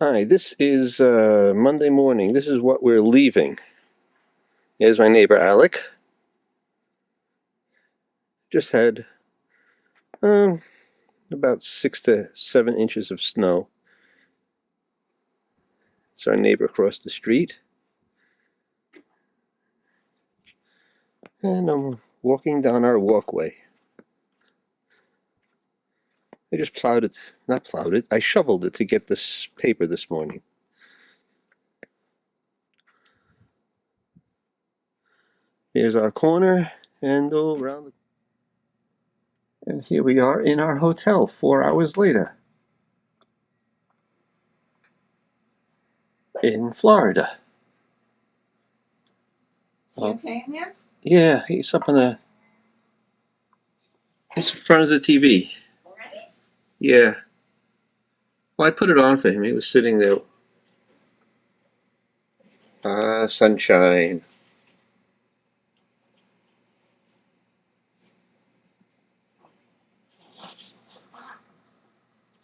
Hi, this is Monday morning. This is what we're leaving. Here's my neighbor Alec. Just had about 6 to 7 inches of snow. It's our neighbor across the street. And I'm walking down our walkway. I just I shoveled it to get this paper this morning. Here's our corner, and go around the... And here we are in our hotel 4 hours later. In Florida. Is he okay in there? Yeah, he's up on he's in front of the TV. Already? Yeah. Well, I put it on for him. He was sitting there. Ah, sunshine.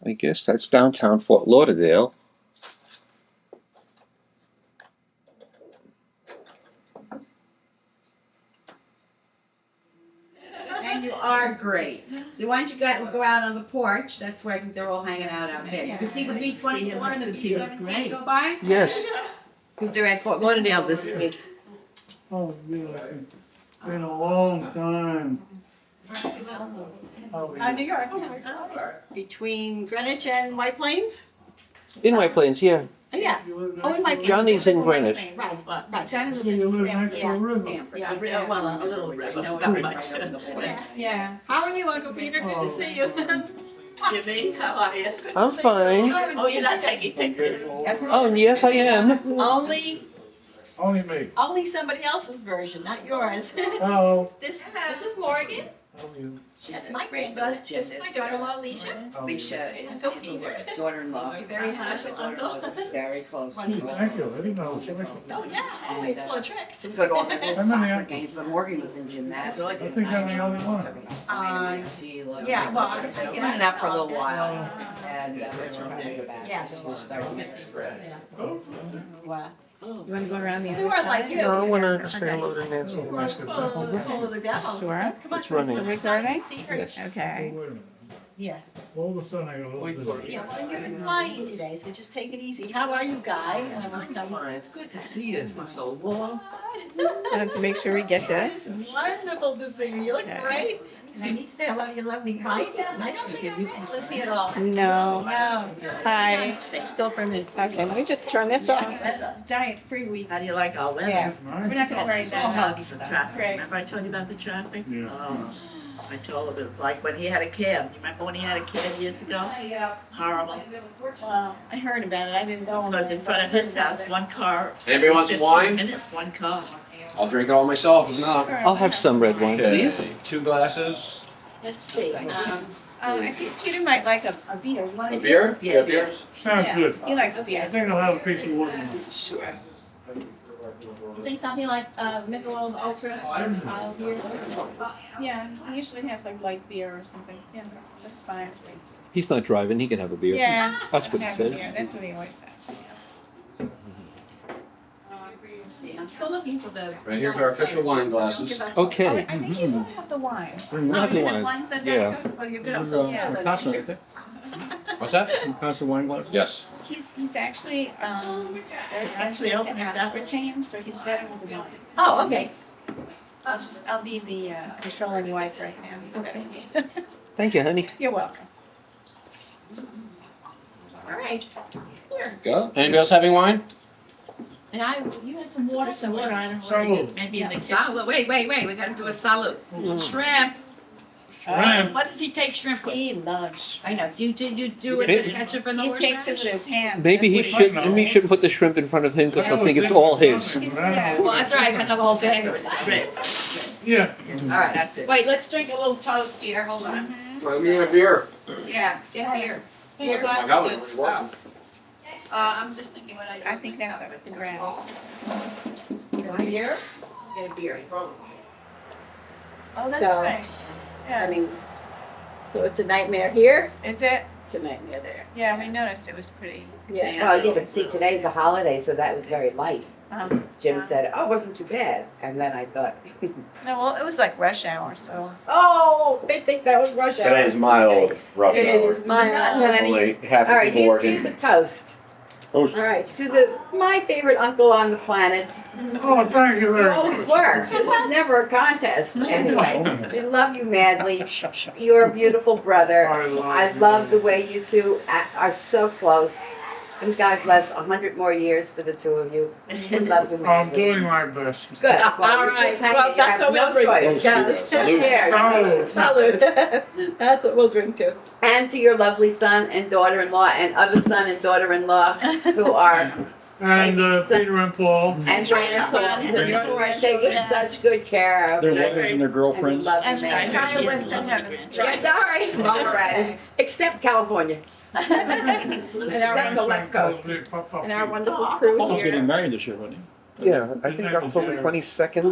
I guess that's downtown Fort Lauderdale. And you are great. So why don't you go out on the porch? That's where I think they're all hanging out there. You can see the B-24 and the B-17 go by? Yes. Because they're at Fort Lauderdale this week. Oh, yeah, it's been a long time. New York. Between Greenwich and White Plains? In White Plains, yeah. Yeah. Oh, in White Plains. Johnny's in Greenwich. Right. Johnny lives in Stanford. Yeah, River. Stanford. Yeah, well, a little bit, not much. Yeah. How are you, Uncle Peter? Good to see you. Jimmy, how are you? I'm fine. Oh, you're not taking pictures? Oh, yes, I am. Only me. Only somebody else's version, not yours. Hello. This is Morgan. How are you? That's my granddaughter. This is my daughter-in-law, Alicia. Alicia is Peter's daughter-in-law. You're very special. Daughter-in-law is very close. Thank you, I didn't know. Oh, yeah, always full of tricks. Good on the How many soccer are- games, but Morgan was in gymnastics. I think I'm the only one. She loved yeah, it. well, She's been in that for a little while, and Richard wanted to go back. Yeah. She was starting to Wow. You want to go around the They other weren't side? like you. No, I want to say hello to Nancy. Full of the devil. Sure. Come on, It's running. So it's all right? see her. Yes. Okay. Wait a minute. Yeah. All of a sudden I got a little busy. Yeah, well, you've been flying today, so just take it easy. How are you, Guy? It's good to see you, it's been so long. Let's make sure we get It's this. wonderful to see you. You look Okay. great. And I need to say hello to your lovely wife. Nice to meet you, Lucy, at all. No. No. Hi. Stay still for a minute. Okay, let me just turn this off. Diet-free week. How do you like our weather? Yeah. It's nice. We're not gonna worry about The traffic, Great. remember I told you about the traffic? Yeah. Oh, I told him, it was like when he had a cab, you remember when he had a cab years ago? Horrible. Well, I heard about it. I didn't know. Because in front of his house, one car. Anybody want some 15 wine? minutes, one car. I'll drink it all myself, if not. I'll have some red wine, please. Okay, 2 glasses. Let's see, I think Peter might like a beer. You want A beer? Yeah, Yeah, beers? Sounds Yeah, good. he likes I beer. think I'll have a piece of wood. Sure. Think something like Michelob Ultra mild beer? Yeah, he usually has like light beer or something. Yeah, that's fine. He's not driving. He can have a beer. Yeah. That's what he Have said. beer. That's what he always says. See, I'm still looking for the. Right, here's our official wine glasses. Okay. I think he's gonna have the wine. We'll have the wine. Wine said Yeah. that? Oh, you're good. I'm so sad. What's that? Pass the wine glass? Yes. He's actually very sensitive to aspartame, so he's better with the wine. Oh, okay. I'll be the controlling wife right now. He's better. Thank you, honey. You're welcome. All right. Here. Go. Anybody else having wine? And you had some water somewhere. I don't know. Salute. maybe in the kitchen. Salute. Wait. We gotta do a salute. Shrimp. Shrimp. What does he take shrimp with? He loves. I know. You do it with ketchup and He takes it with horseradish? his hands. Maybe he That's what should. Maybe he shouldn't put the shrimp in front of him because he'll think it's all his. Yeah. Well, that's all right. I got a whole bag of it. Right. Yeah. All right. That's it. Wait, let's drink a little toast here. Hold on. Let me have a beer. Yeah, get beer. Beer I got one. glasses. What are you I'm just thinking what I do. I think that's up the grams. Get a beer? Get a beer. Oh, that's So, right. Yeah. I mean, so it's a nightmare here. Is it? tonight near there. Yeah, we noticed it was pretty. Yeah. Well, yeah, but see, today's a holiday, so that was very light. Jim Yeah. said, oh, it wasn't too bad. And then I thought, No, well, it was like rush hour, so. Oh, they think that was rush hour. Today's mild rush It hour. is not any. Only half all the right, people here's working. a toast. Oh, All right, to my favorite uncle on the planet. Oh, thank you You very always much. were. It was never a contest. Anyway, we love you madly. You're a beautiful brother. I love the way you two are so close. And God bless 100 more years for the two of you. We love you I'm madly. doing my best. Good. All Well, right. just hang Well, it. You that's have what we'll no drink to. choice. Yeah. Salute. Cheers. Salute. Salute. That's what we'll drink to. And to your lovely son and daughter-in-law and other son and daughter-in-law who are And Peter and Paul. and grandsons and who are taking such good care of. Their And mothers and their we girlfriends. love you And the madly. entire Western Hemisphere. Yeah, all right. All right. Except California. Except the left coast. And our wonderful crew Paul's getting here. married this year, wasn't he? yeah, I think October 22nd.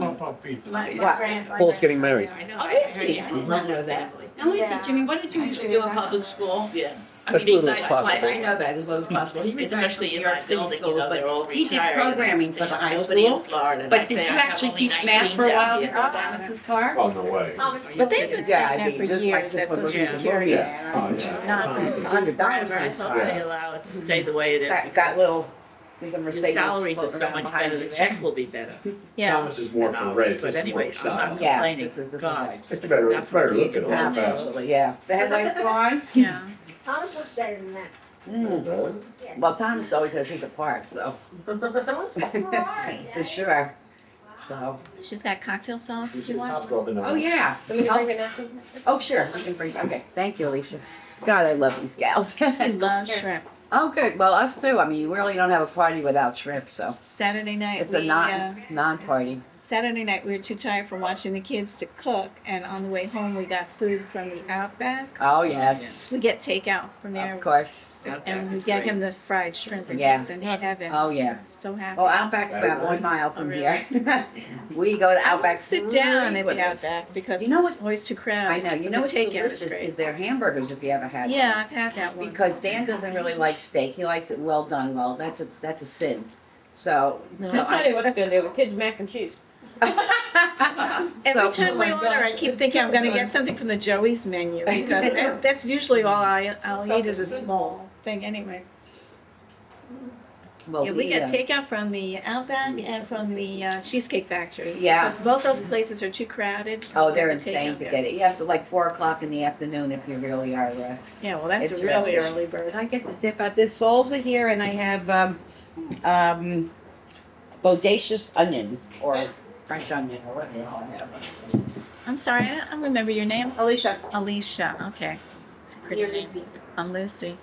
What? Paul's getting married. Oh, is he? I did not know that. Now, listen, Jimmy, what did you used to do in public school? Yeah. As little as Besides play, possible. I know that as little as possible. He retired from Especially New in York my City building, schools, you know, they're all but he did retired. programming for the high Nobody in school. Florida. and I But did say you I have actually only teach 19 math for a down while here. before Dennis's car? Oh, no way. But they've been Yeah, saying I that mean, for this years, might that's just social look security. Yeah. Oh, yeah. Not $100. I thought they allow it to stay the way it is. Got little, there's a The Mercedes salaries are floating so around much behind better, you the there. check will be better. Yeah. Thomas is more than for ours, race. But anyway, I'm not Yeah, complaining, this is the God. It's better, it's better look at all that. Absolutely, yeah. The headlights go on? Yeah. Thomas looks better than that. Mm. Well, Thomas always has his apart, so. For sure. So. She's got cocktail sauce if you want. Oh, yeah. Oh, sure. I can bring, okay. Thank you, Alicia. God, I love these gals. I love shrimp. Oh, good. Well, us too. I mean, we really don't have a party without shrimp, so. Saturday night, It's a non-party. Saturday night, we were too tired from watching the kids to cook, and on the way home, we got food from the Outback. Oh, yes, We get takeout from there, of course. and we get him the fried shrimp and Yeah. he's in heaven. Oh, yeah. So happy. Well, Outback's about 1 mile from here. We go to I Outback. won't sit down at frequently. the Outback because You know it's always too crowded. I know. You But know the what's takeout delicious is great. is their hamburgers, if you ever had them. Yeah, I've had that one. Because Dan doesn't really like steak. He likes it well done. Well, that's a sin. So, so I, what's good there with kids mac and cheese. Every time we order, I keep thinking I'm gonna get something from the Joey's menu because that's usually all I'll eat is a small thing anyway. well, Yeah, we get takeout from the Outback and from the Cheesecake Factory. Yeah. Because both those places are too crowded. Oh, they're We get the insane takeout to there. get it. You have to like 4 o'clock in the afternoon if you really are. Yeah, well, that's a It's really restaurant. early bird. Did I get the dip out? There's salsa here, and I have bodacious onion or French onion or whatever the hell I have. I'm sorry, I don't remember your name. Alicia. Alicia, okay. It's a pretty You're name. Lucy. I'm Lucy.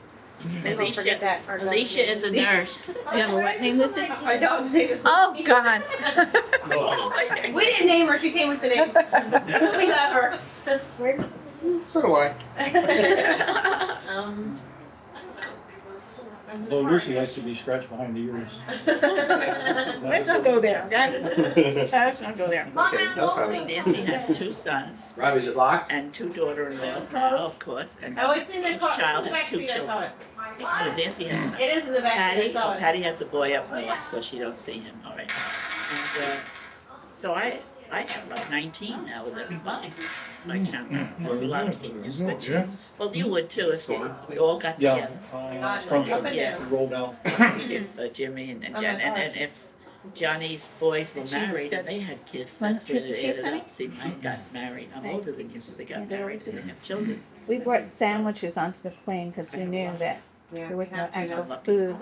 Don't forget that. Alicia is a nurse. You have a what name, Lucy? I don't say this. Oh, God. We didn't name her, she came with the name. We love her. So do I. Though Lucy likes to be scratched behind the ears. Let's not go there, okay? Let's not go there. Okay, no problem. Nancy has 2 sons Robbie, is it locked? and 2 daughter-in-laws now, of course, and Oh, it's in the each car. child It's has 2 back seat, I saw children. it. So Nancy has an It is in the back seat, I saw it. Patty has the boy up north, so she don't see him, all right. And so I have about 19 now with everybody. If I count them. That's a lot of people. Well, you would too if we all got Yeah. together. From Yeah. roll down. If Jimmy and Jen, and if Johnny's boys were Jesus, married good. and they had kids, Want that's where piece of they cheese, ended honey? up. See, mine got married. I'm older than you, so they got married and didn't have children. We brought sandwiches onto the plane because we knew that there was no actual food.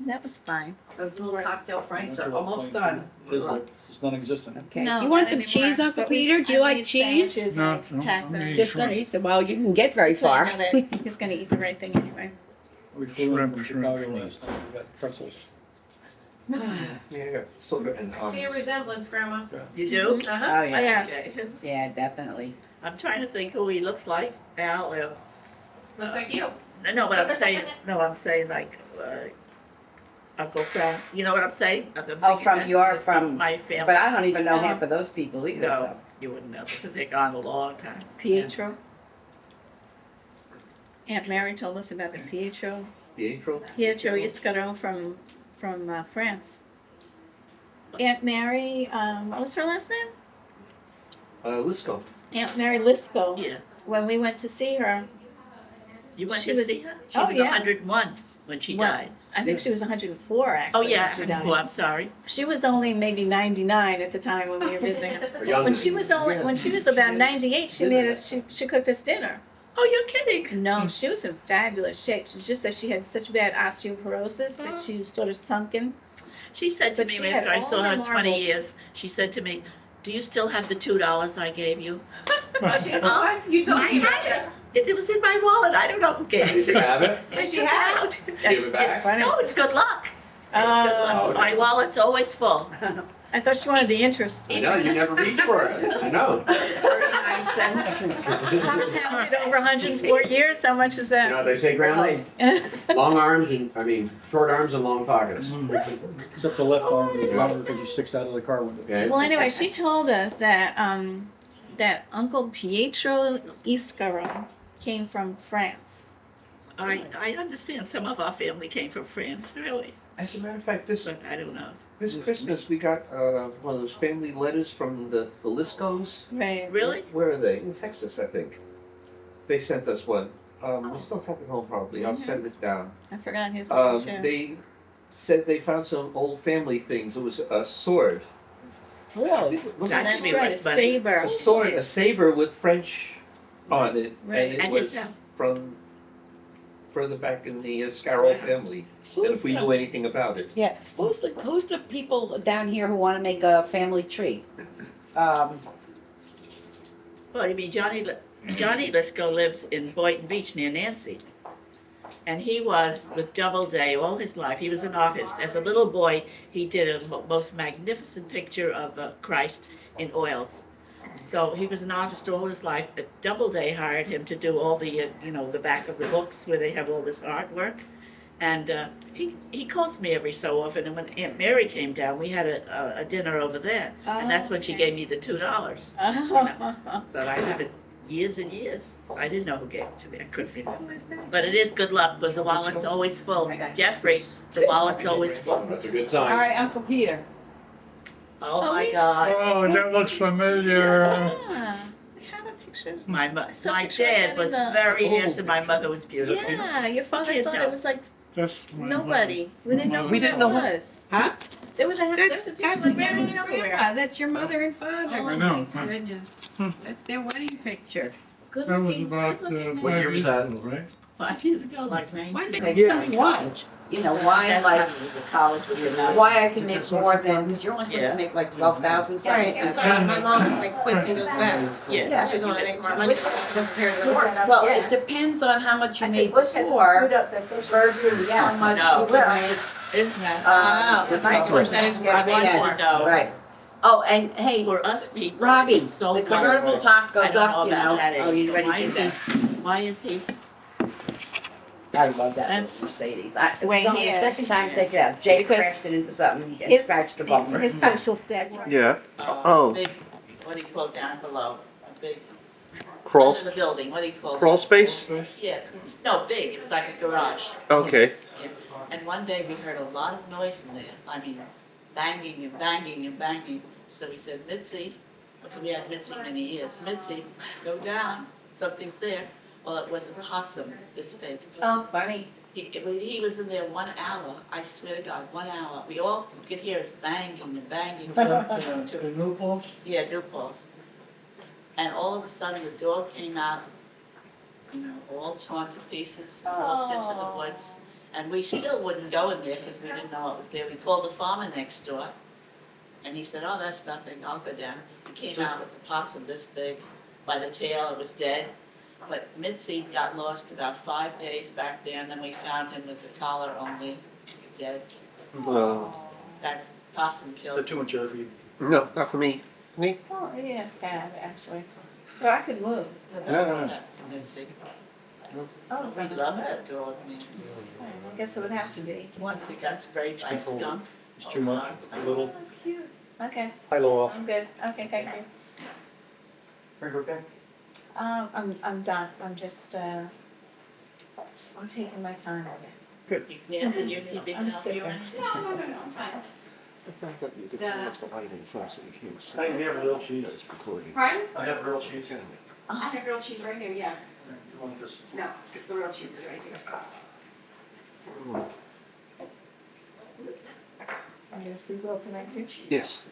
That was fine. Those little cocktail franks are almost done. It's non-existent. Okay. No, You want not some anymore. cheese, Uncle But we- Peter? Do you I like made cheese? sandwiches No, and no, packed I them. mean- Just underneath them. Well, you can get very This way I far. know that he's gonna eat the right thing anyway. We flew in Shrimp, from shrimp, Chicago shrimp. last night. We got pretzels. Yeah, soda and See a resemblance, Grandma. You do? Uh-huh. Oh, yeah. Yes. Okay. Yeah, definitely. I'm trying to think who he looks like now. Looks like you. No, but I'm saying like Uncle Frank. You know what I'm saying? I'm Oh, thinking from that- your, from, my family. but I don't even know half of those people either, No, so. you wouldn't know because they're gone a long time. Pietro. Aunt Mary told us about the Pietro Pietro? Iscaro from France. Aunt Mary, what was her last name? Lisco. Aunt Mary Lisco. Yeah. When we went to see her, You went She to was- see her? She oh, was yeah. 101 when she Well, died. I think she was 104 Oh actually. yeah, when she 104. died. I'm sorry. She was only maybe 99 at the time when we were visiting her. Or younger. When she was about 98, she made us. She cooked us dinner. Oh, you're kidding. No, she was in fabulous shape. It's just that she had such bad osteoporosis that she was sort of sunken. She said to But me she had after I all saw her her 20 marbles. years, she said to me, "Do you still have the $2 I gave you?" She goes, "What? You told I me had it. It was in my wallet. I don't know who gave it Did to you me. have it? I She took it had out. Give it back? funny. No, it's good luck. It's good Oh, luck. My wallet's always full. I thought she wanted the interest. I know, you never reach for it. I know. 39 cents. Compounded over 104 years. How much is You know that? what they say, Grandma? Long arms short arms and long pockets. Except the left arm is longer because it sticks out of the car window. Okay? Well, anyway, she told us that that Uncle Pietro Iscaro came from France. I understand some of our family came from France, really. As a matter of fact, this But I don't know. Christmas we got one of those family letters from the Liscos. Right. Really? Where are they? In Texas, I think. They sent us one. We still have it home probably. I'll send it down. I forgot his name too. They said they found some old family things. It was a sword. Really? Was That it That's should be right, a worth money. saber. a sword, a saber with French on it, Right. and it And was his from further back in the Scarrow family. And if we knew anything about it. Yeah, who's the people down here who want to make a family tree? Well, you mean Johnny Lisco lives in Boynton Beach near Nancy. And he was with Doubleday all his life. He was an artist. As a little boy, he did a most magnificent picture of Christ in oils. So he was an artist all his life. But Doubleday hired him to do all the, the back of the books where they have all this artwork. And he calls me every so often. And when Aunt Mary came down, we had a dinner over there. And that's when she gave me the $2. So I have it years and years. I didn't know who gave it to me. I couldn't remember. But it is good luck because the wallet's always full. Jeffrey, the wallet's always full. That's a good All sign. right, Uncle Peter. Oh my God. Oh, that looks familiar. Ah, we have a picture. My So my picture dad that was is a- very Oh. handsome. My mother was beautiful. Yeah, your father can't thought tell. it was like That's my nobody. We didn't know who We that didn't know who- was. Huh? There was a picture like that in everywhere. That's your mother and father. I know. Goodness, that's their wedding picture. Good That was looking. about good looking. 5 What year was years that? ago, right? 5 years ago, like 19. Why? You know, why That's like, when he was at college with your mother. why I can make more than, because you're only supposed Yeah. to make like 12,000 something. Right, it's like my mom like quits and goes back. Yeah. Yeah. She doesn't want to make more money. She doesn't care to work. Well, it depends on how much you made before versus how much No. you will make. Wow, the nice percentage I get want Yes, to know. right. Oh, and hey, For us people, Robbie, it's so the convertible wonderful. top I goes don't up, you about know. that Oh, age. you ready Why for is that? Why is he? I love that That's Mercedes. way It's only the here. second time take it out. Jay Because crashed it into something and His, scratched the bumper. his social stack. Yeah. Oh. Big, what do you call it down below? A big, Crawl under the building, what do you call it? crawl space? Yeah, no, big, it's like a garage. Okay. Yeah. And one day we heard a lot of noise in there, I mean, banging and banging and banging. So we said, Mitzi, we had Mitzi many years, Mitzi, go down, something's there. Well, it was a possum, this big. Oh, funny. He was in there 1 hour, I swear to God, 1 hour. We all could hear us banging and banging. The new pulse? Yeah, new pulse. And all of a sudden, the dog came out, all torn to pieces, and walked into the woods. And we still wouldn't go in there because we didn't know what was there. We called the farmer next door, and he said, "Oh, that's nothing, I'll go down." He came out with the possum this big, by the tail, it was dead. But Mitzi got lost about 5 days back there, and then we found him with the collar only, dead. That possum Is killed that him. too much air for you? No, not for me. Me? Oh, yeah, tad actually. But I could move. That's all that to Mitzi. Oh, We so love that dog, man. I guess it would have to be. Once it got sprayed by a skunk. It's too much, a little, Cute. Okay, high, low off. I'm good. Okay, thank you. Are you okay? I'm done. I'm just, I'm taking my time. Nancy, you big I'm coffee sick. or anything? No, I'm fine. The fact that you could turn off the light in front so you can't see. I can have grilled cheese. It's recording. Pardon? I have grilled cheese. I have grilled cheese right here, yeah. You want this? No, the grilled cheese is right here. I'm gonna sleep well tonight too. Yes.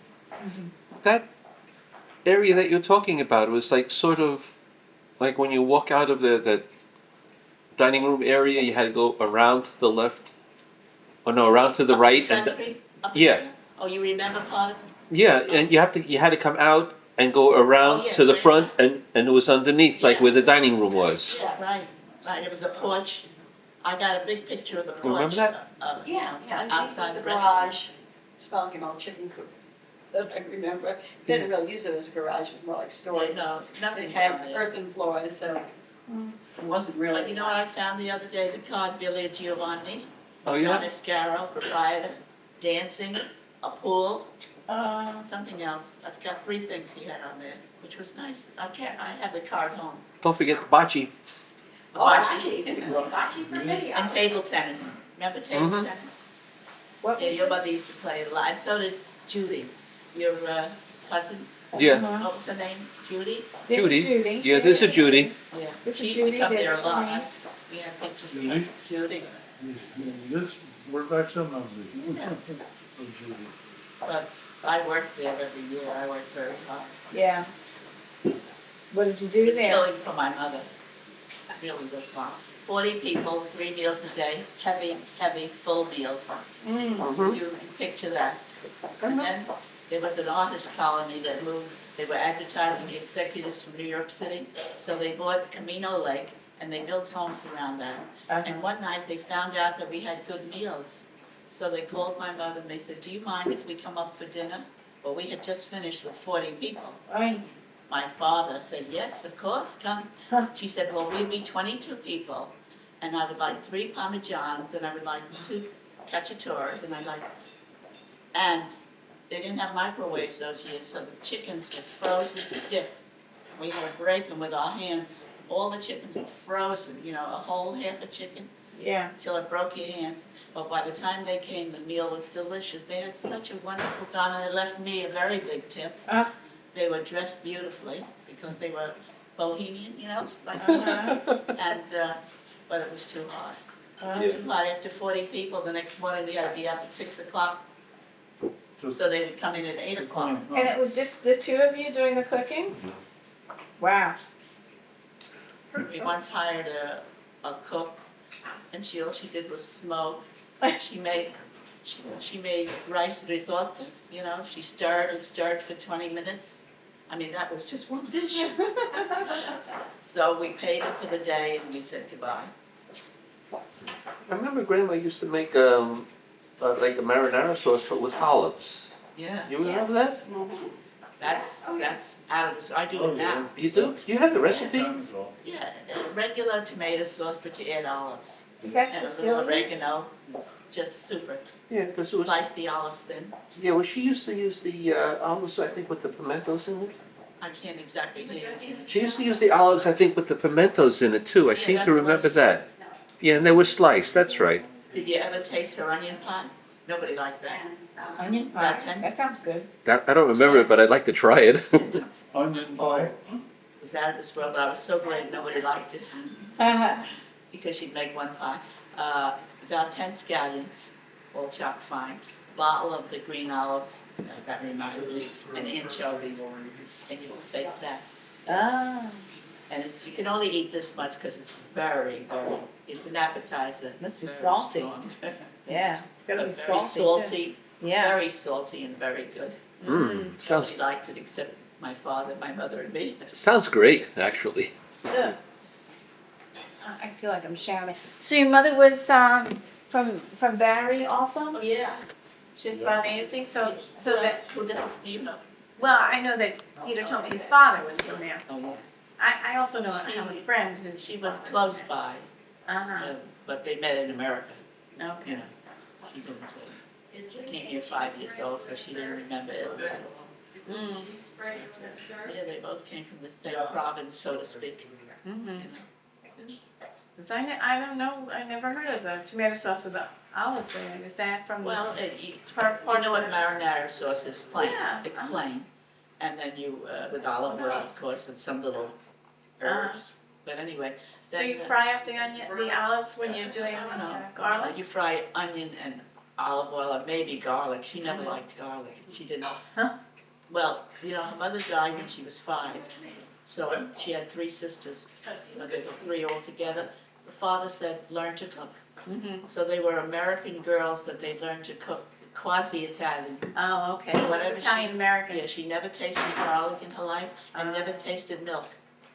That area that you're talking about was like sort of like when you walk out of the dining room area, you had to go around to the left. Oh no, around to the Up right and country, up yeah. there? Oh, you remember part of it? yeah, and you had to come out and go around Oh, yes, to the right. front and it was underneath like Yeah. where the dining room was. Yeah, right, it was a porch. I got a big picture of the porch. Remember that? Yeah, Outside the the restaurant. garage, smelling old chicken coop. That I remember. They didn't really use it as a garage, it was more like storage. No, They nothing had down there. earthen floors, so it wasn't really. But you know what I found the other day, the card Villa Giovanni, Oh John yeah? Escaro, proprietor, dancing, a pool, Uh, something else. I've got 3 things he had on there, which was nice. I have the card home. Don't forget the bocce. Oh, Bocce. bocce for video. And table tennis. Remember table Mhm. tennis? what? Yeah, your mother used to play it a lot, and so did Judy, your cousin. Yeah. Uh-huh. What was her name? Judy? There's Judy. Judy. Yeah, there's a Judy. Yeah. This She is used to Judy, come this there a is lot. Elaine. We have pictures of Judy? her. Judy. This, we're back some of these. But I worked there every year. I worked very hard. Yeah. What did you It do was there? killing for my mother. Really was long. 40 people, 3 meals a day, heavy, full meals. Mm. You can picture that. And then there was an artist colony that moved. They were advertising executives from New York City. So they bought Camino Lake and they built homes around that. And one night they found out that we had good meals. So they called my mother and they said, do you mind if we come up for dinner? Well, we had just finished with 40 people. Right. My father said, yes, of course, come. She said, well, we'll be 22 people, and I would like 3 Parmesans, and I would like 2 cacciatoras, and they didn't have microwaves those years, so the chickens were frozen stiff. We had to break them with our hands. All the chickens were frozen, a whole half a chicken, Yeah. till it broke your hands. But by the time they came, the meal was delicious. They had such a wonderful time, and they left me a very big tip. They were dressed beautifully because they were bohemian, like and but it was too hot. It was too hot. After 40 people, the next morning we had to be up at 6 o'clock. So they would come in at 8 o'clock. And it was just the 2 of you doing the cooking? Wow. We once hired a cook, and all she did was smoke. She made rice risotto. She stirred and stirred for 20 minutes. I mean, that was just one dish. So we paid her for the day and we said goodbye. I remember Grandma used to make like the marinara sauce but with olives. Yeah, You remember that? that's out of this. I do it now. You do? You have the recipe? Yeah, regular tomato sauce, but you add olives. Is that And a little Sicilian? oregano. It's just super. Yeah, because it was. Slice the olives thin. Yeah, well, she used to use the olives, I think, with the pimentos in it. I can't exactly hear you. She used to use the olives, I think, with the pimentos in it too. I Yeah, seem that's to the remember ones- that. Yeah, and they were sliced. That's right. Did you ever taste her onion pie? Nobody liked that. Onion pie. About 10. That sounds good. That I don't remember it, but I'd like to try it. Onion pie. It was out of this world. I was so glad nobody liked it because she'd make one pie. About 10 scallions, all chopped fine. Bottle of the green olives, that reminded me, an anchovy, and you bake that. Ah, And you can only eat this much because it's very, it's an appetizer. Must be Very salty. strong. yeah. It's gotta But be very salty salty, too. Yeah. very salty and very good. Sounds Nobody liked it except my father, my mother, and me. sounds great, actually. So, I feel like I'm shouting. So your mother was from Barry also? Oh, yeah. She was Barnese, so that, Who else do you know? well, I know that Peter told me his father was from there. Oh, yes. I also know how many friends his She was close by, Uh-huh. but they met in America. Okay. She didn't. She came here 5 years old, so she didn't remember it. Yeah, they both came from the same province, so to speak. Mm-hmm. 'Cause I don't know, I never heard of the tomato sauce with the olives in it. Is that from Well, the you part know what of it? marinara sauce is plain. Yeah. It's plain. And then you, with olive oil, of course, and some little herbs. But anyway. So then, you fry up the onion, the olives when you're doing garlic? You fry onion and olive oil, or maybe garlic. She never liked garlic. She didn't. Huh? Well, her mother died when she was 5. So she had 3 sisters, they were 3 altogether. The father said, learn to cook. Mm-hmm. So they were American girls that they learned to cook, quasi-Italian. Oh, okay. So So whatever it's she- Italian American. Yeah, she never tasted garlic in her life and never tasted milk.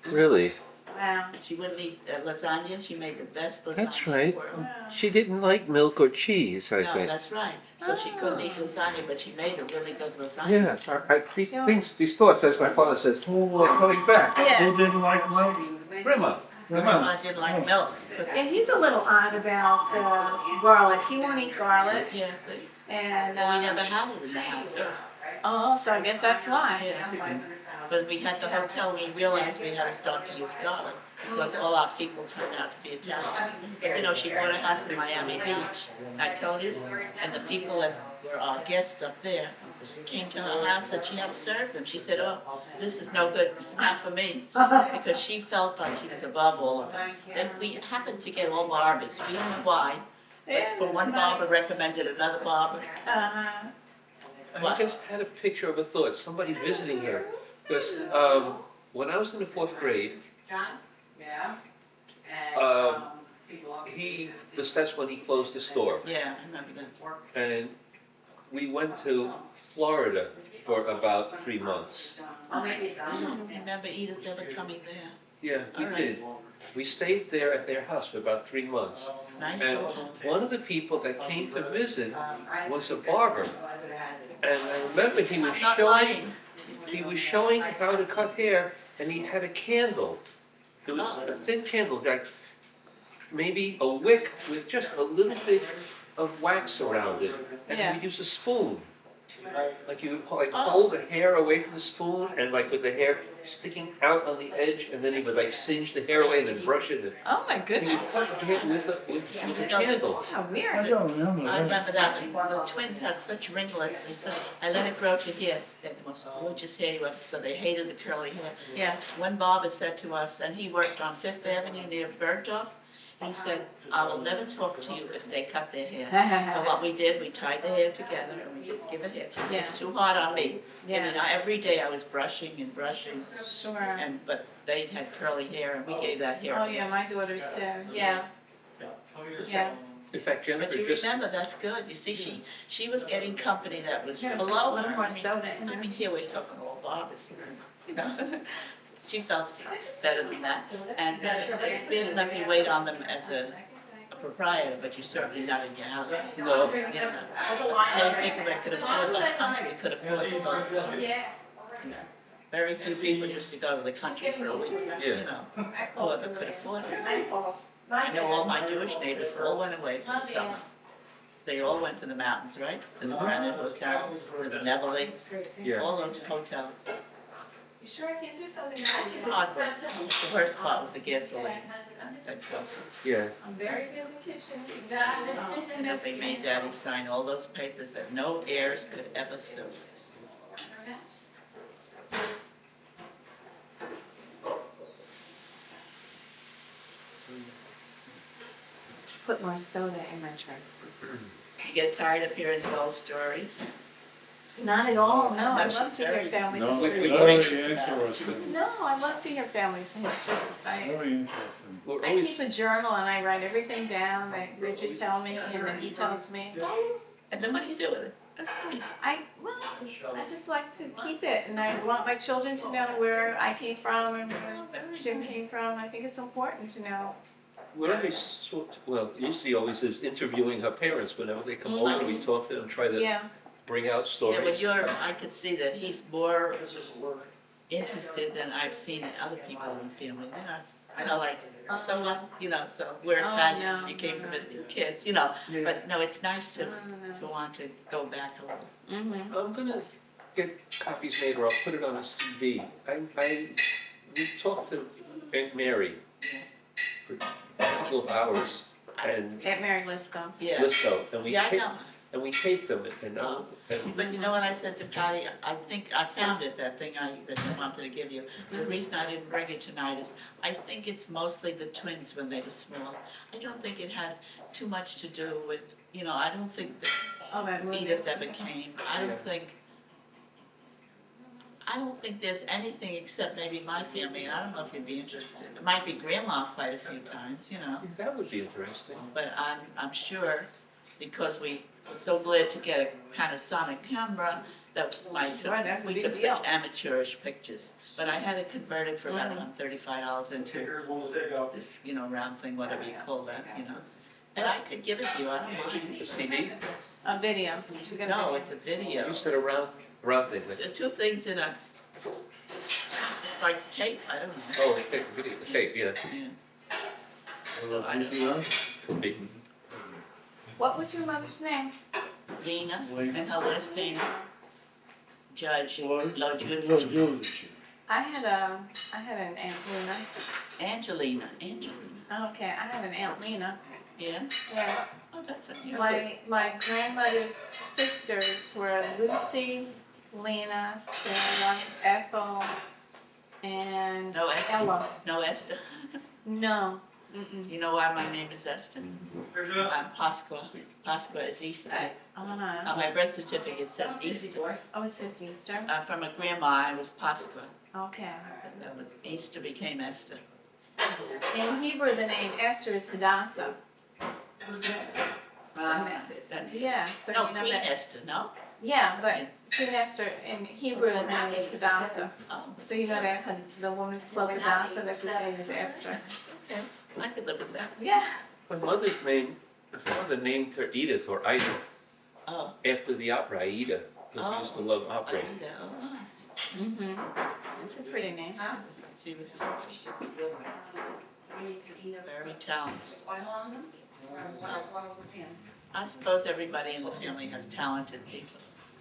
Really? Wow. She wouldn't eat lasagna. She made the best lasagna That's in right. the world. Wow. She didn't like milk or cheese, I No, think. that's right. So she couldn't eat lasagna, but she made a really good lasagna. Yeah, these thoughts, as my father says, oh, I'm coming back. Yeah. Who didn't like milk? Grandma, Grandma didn't like milk. Yeah, he's a little odd about garlic. He won't eat garlic, Yeah, and we never had it in the house. oh, so I guess that's why. Yeah. When we had the hotel, we realized we had to start to use garlic because all our people turned out to be Italian. But she bought a house in Miami Beach, I told you, and the people that were our guests up there came to her house and she had to serve them. She said, oh, this is no good, this is not for me, because she felt like she was above all of it. And we happened to get all barbers, we don't know why, but for one barber recommended another barber. Uh-huh. I just had a picture of a thought, somebody visiting here. Because when I was in the 4th grade, that's when he closed the store. Yeah, I remember that. And we went to Florida for about 3 months. I don't remember Edith ever coming there. Yeah, we All right. did. We stayed there at their house for about 3 months. Nice And daughter. one of the people that came to visit was a barber. And I remember he was I'm not showing, lying. how to cut hair, and he had a candle. It was a thin candle, like maybe a wick with just a little bit of wax around it. And he would use a spoon. Like you hold the hair away from the spoon, and like with the hair sticking out on the edge, and then he would like singe the hair away and then brush it. And Oh my he would goodness. cut the hair with a candle. How I weird. don't remember I that. remember that when the twins had such ringlets, and so I let it grow to here. They had the most gorgeous hair you ever saw. They hated the curly hair. Yeah. One barber said to us, and he worked on 5th Avenue near Bergdorf, he said, I will never talk to you if they cut their hair. And what we did, we tied the hair together and we did give it hair. Because it was too hard on me. Yeah. Every day I was brushing and brushing, Sure. but they had curly hair and we gave that hair. Oh, yeah, my daughters too. Yeah. Yeah. In fact, But Jennifer you just, remember, that's good. You see, she was getting company that was Yeah, below a little her. more soda in I this. mean, here we're talking all barbers, you know. She felt better than that. And it's big enough you wait on them as a proprietor, but you're certainly not in your house. no, You know, same people that could afford the country could afford to go. Yeah. Very few people used to go to the country for a week, you know, whoever could afford it. I know all my Jewish neighbors all went away for the summer. They all went to the mountains, right? To the Granite Hotel, to the Nevele, yeah. all those hotels. You sure I can't do something? It's hard, but the worst part was the gasoline. That trouble. Yeah. I'm very good in the kitchen. You know, they made Daddy sign all those papers that no heirs could ever sue. Put more soda in my drink. You get tired of hearing the old stories? Not at all, no, I That's love to hear very- family No, histories. very gracious about it. interesting. No, I love to hear families histories. Very interesting. We're I always- keep a journal and I write everything down that Richard tell me and then he tells me. And then what do you do with it? That's nice. I just like to keep it and I want my children to know where I came from and where Jim came from. I think it's important to know. We're always, Lucy always is interviewing her parents whenever they come over. We talk to them, try to Yeah, bring out Yeah, but stories. I could see that he's more interested than I've seen in other people in the family. They're not, I know, like, someone, you know, so we're Oh, Italian, no, you came from no. it, kids, you know. Yeah. But no, it's nice to no. want to go back a little. Mm-hmm. I'm gonna get copies made, or I'll put it on a CD. We talked to Aunt Mary. You couple of hours and At Mary Lisco. Yeah. Lisco, and we Yeah, I taped, know. and we taped them, and, But you know what I said to Patty? I think I found it, that thing that I wanted to give you. The reason I didn't bring it tonight is I think it's mostly the twins when they were small. I don't think it had too much to do with, I don't think that Oh, that movie. Edith ever came. I don't think there's anything except maybe my family, and I don't know if you'd be interested. It might be grandma quite a few times, that would be interesting. but I'm sure, because we were so glad to get a Panasonic camera, that Right, that's a we big took deal. such amateurish pictures. But I had it converted for about $135 into this, round thing, whatever you call that, And I could give it to you, I don't mind. A CD? A video. She's gonna No, video. it's a video. You said around thing, like, Two things in a, it's like tape, I don't know. oh, the tape, video, the tape, yeah. Yeah. Could be. What was your mother's name? Lena, and her last name is Judge What? Lojudich. I had an Aunt Lena. Angelina. Okay, I had an Aunt Lena. Yeah? Yeah. Oh, that's a My grandmother's sisters were Lucy, Lena, Sarah, Ethel, and No Esther. Ella. No Esther. No. Mm-mm. You know why my name is Esther? I'm Pasqua. Pasqua is Easter. On my birth certificate it says Easter. Oh, it says Easter. From a grandma, I was Pasqua. Okay. So that was Easter became Esther. In Hebrew, the name Esther is Hadassah. That's Yeah, so No, you know Queen that. Esther, no? Yeah, but Queen Esther in Hebrew, the name is Hadassah. Oh, So you know that the woman's called Hadassah, that's the same as Esther. okay. I could live with that. Yeah. My mother's name, my father named her Edith or Ida, Oh, after the opera, Aida, because he used to love opera. Aida, oh. Mm-hmm. It's a pretty name. She was so very talented. I suppose everybody in the family has talented people.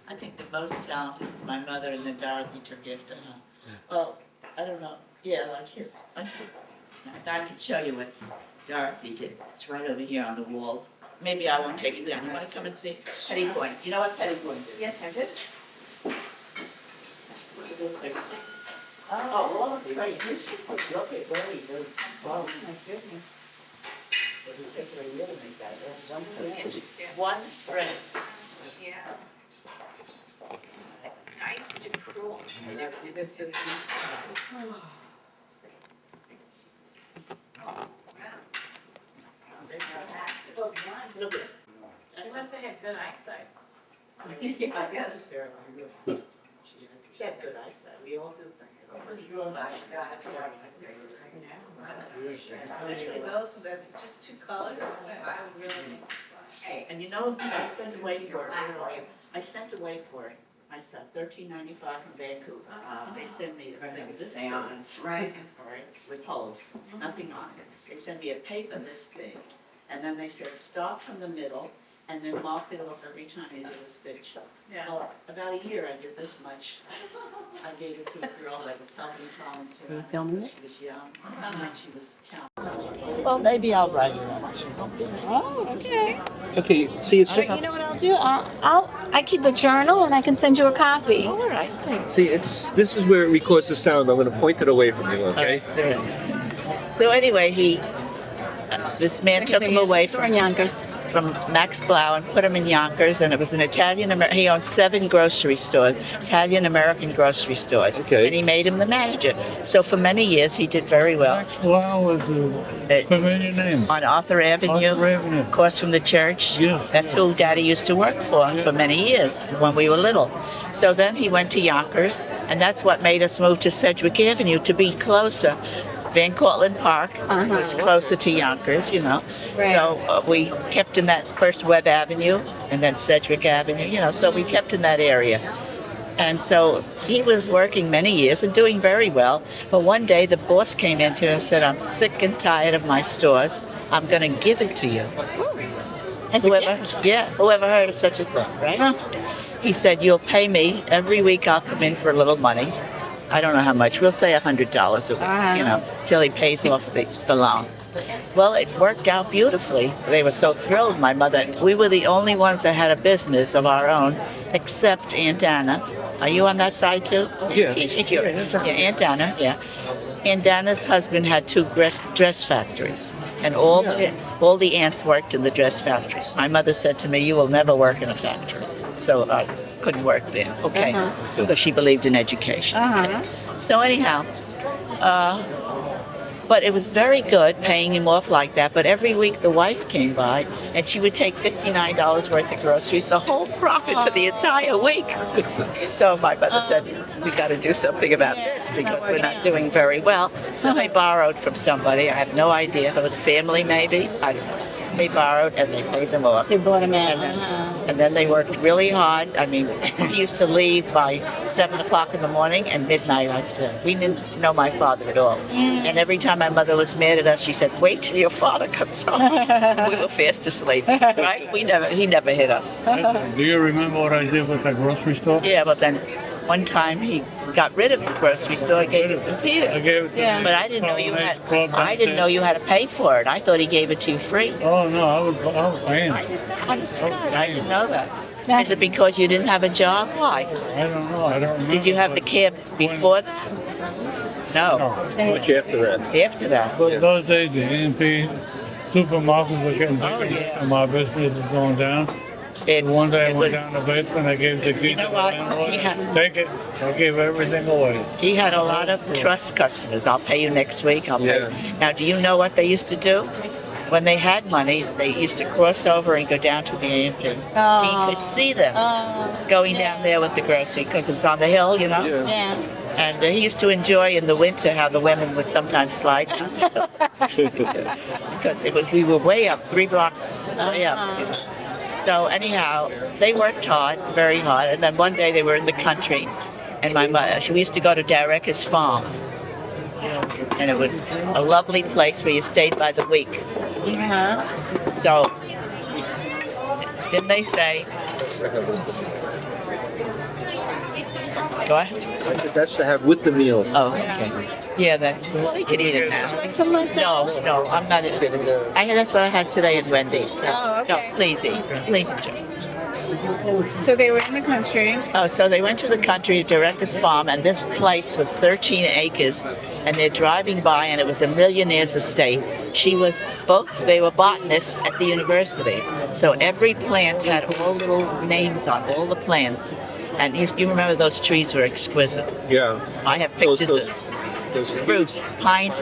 I think the most talented is my mother, and then Dorothy took after her. Well, I don't know. Yeah, like his. I can show you what Dorothy did. It's right over here on the wall. Maybe I won't take it down. You want to come and see Petty Point? You know what Petty Point is? Yes, I did. Oh, well, right. Look at where he is. Oh, my goodness. One thread. Yeah. I used to do cruel. I never did this. Look at this. She must have had good eyesight. I guess. She had good eyesight, we all do think. Especially those with just two colors that I would really. And you know, I sent away for it, I sent away for it, myself, $13.95 from Vancouver. And they sent me a thing this big. Right. All right, with holes, nothing on it. They sent me a paper this big, and then they said, start from the middle, and then mark it off every time you do a stitch. Yeah. Well, about a year I did this much. I gave it to a girl that was helping Tom, so Are you filming it? she was young, and she was talented. Well, maybe I'll write it. Oh, okay. Okay, see, it's just, You know what I'll do? I keep a journal and I can send you a copy. All right, thanks. see, this is where it records the sound. I'm going to point it away from you, okay? So anyway, this man took him away from Yonkers. Max Blau and put him in Yonkers, and it was an he owned 7 grocery stores, Italian-American grocery stores. Okay. And he made him the manager. So for many years, he did very well. Maxwell was a familiar name. On Arthur Avenue, Arthur Avenue. across from the church. Yeah. That's who Daddy used to work for many years when we were little. So then he went to Yonkers, and that's what made us move to Sedgwick Avenue to be closer. Van Cortlandt Park was closer to Yonkers, Right. So we kept in that first Webb Avenue and then Sedgwick Avenue, so we kept in that area. And so he was working many years and doing very well. But one day the boss came in to him and said, I'm sick and tired of my stores. I'm going to give it to you. As a gift. Yeah, whoever heard of such a thing, right? He said, you'll pay me every week. I'll come in for a little money. I don't know how much. We'll say $100 a week, till he pays off the loan. Well, it worked out beautifully. They were so thrilled, my mother. We were the only ones that had a business of our own, except Aunt Anna. Are you on that side too? Yeah. Yeah, Aunt Anna, yeah. Aunt Anna's husband had two dress factories, and all the aunts worked in the dress factory. My mother said to me, "You will never work in a factory." So I couldn't work there, okay? Because she believed in education. So anyhow, but it was very good paying him off like that. But every week the wife came by and she would take $59 worth of groceries, the whole profit for the entire week. So my mother said, we got to do something about this because we're not doing very well. So I borrowed from somebody. I have no idea, who, the family maybe. I don't know. They borrowed and they paid them off. They bought him out. And then they worked really hard. I mean, we used to leave by 7 o'clock in the morning and midnight, I said. We didn't know my father at all. And every time my mother was mad at us, she said, wait till your father comes home. We were fast asleep, right? He never hit us. Do you remember what I did with that grocery store? Yeah, but then one time he got rid of the grocery store, gave it to Peter. I gave it to But I didn't know you had to pay for it. I thought he gave it to you free. Oh, no, I was paying. Honest to God, I didn't know that. Is it because you didn't have a job? Why? I don't know. I don't remember. Did you have the cab before that? No. Much after that. After that. But those days, the E&P supermarkets were getting bigger and my business was going down. One day I went down the basement, I gave the key to the landlord. Take it. I gave everything away. He had a lot of trust customers. I'll pay you next week. I'll pay. Now, do you know what they used to do? When they had money, they used to cross over and go down to the A&P. He could see them going down there with the grocery because it was on the hill, you know? Yeah. And he used to enjoy in the winter how the women would sometimes slide down the hill. Because we were way up, 3 blocks way up. You know? So anyhow, they worked hard, very hard. And then one day they were in the country, and my mother, we used to go to Derek's farm. And it was a lovely place where you stayed by the week. So, didn't they say? Go ahead. I said that's to have with the meal. Oh, okay. Yeah, well, you can eat it now. Like some myself. No, I'm not. That's what I had today at Wendy's. So. okay. No, please eat. Please enjoy. So they were in the country. Oh, so they went to the country to Derek's farm, and this place was 13 acres, and they're driving by, and it was a millionaire's estate. They were botanists at the university, so every plant had all little names on all the plants, and you remember those trees were exquisite. Yeah. I have pictures of spruce, pines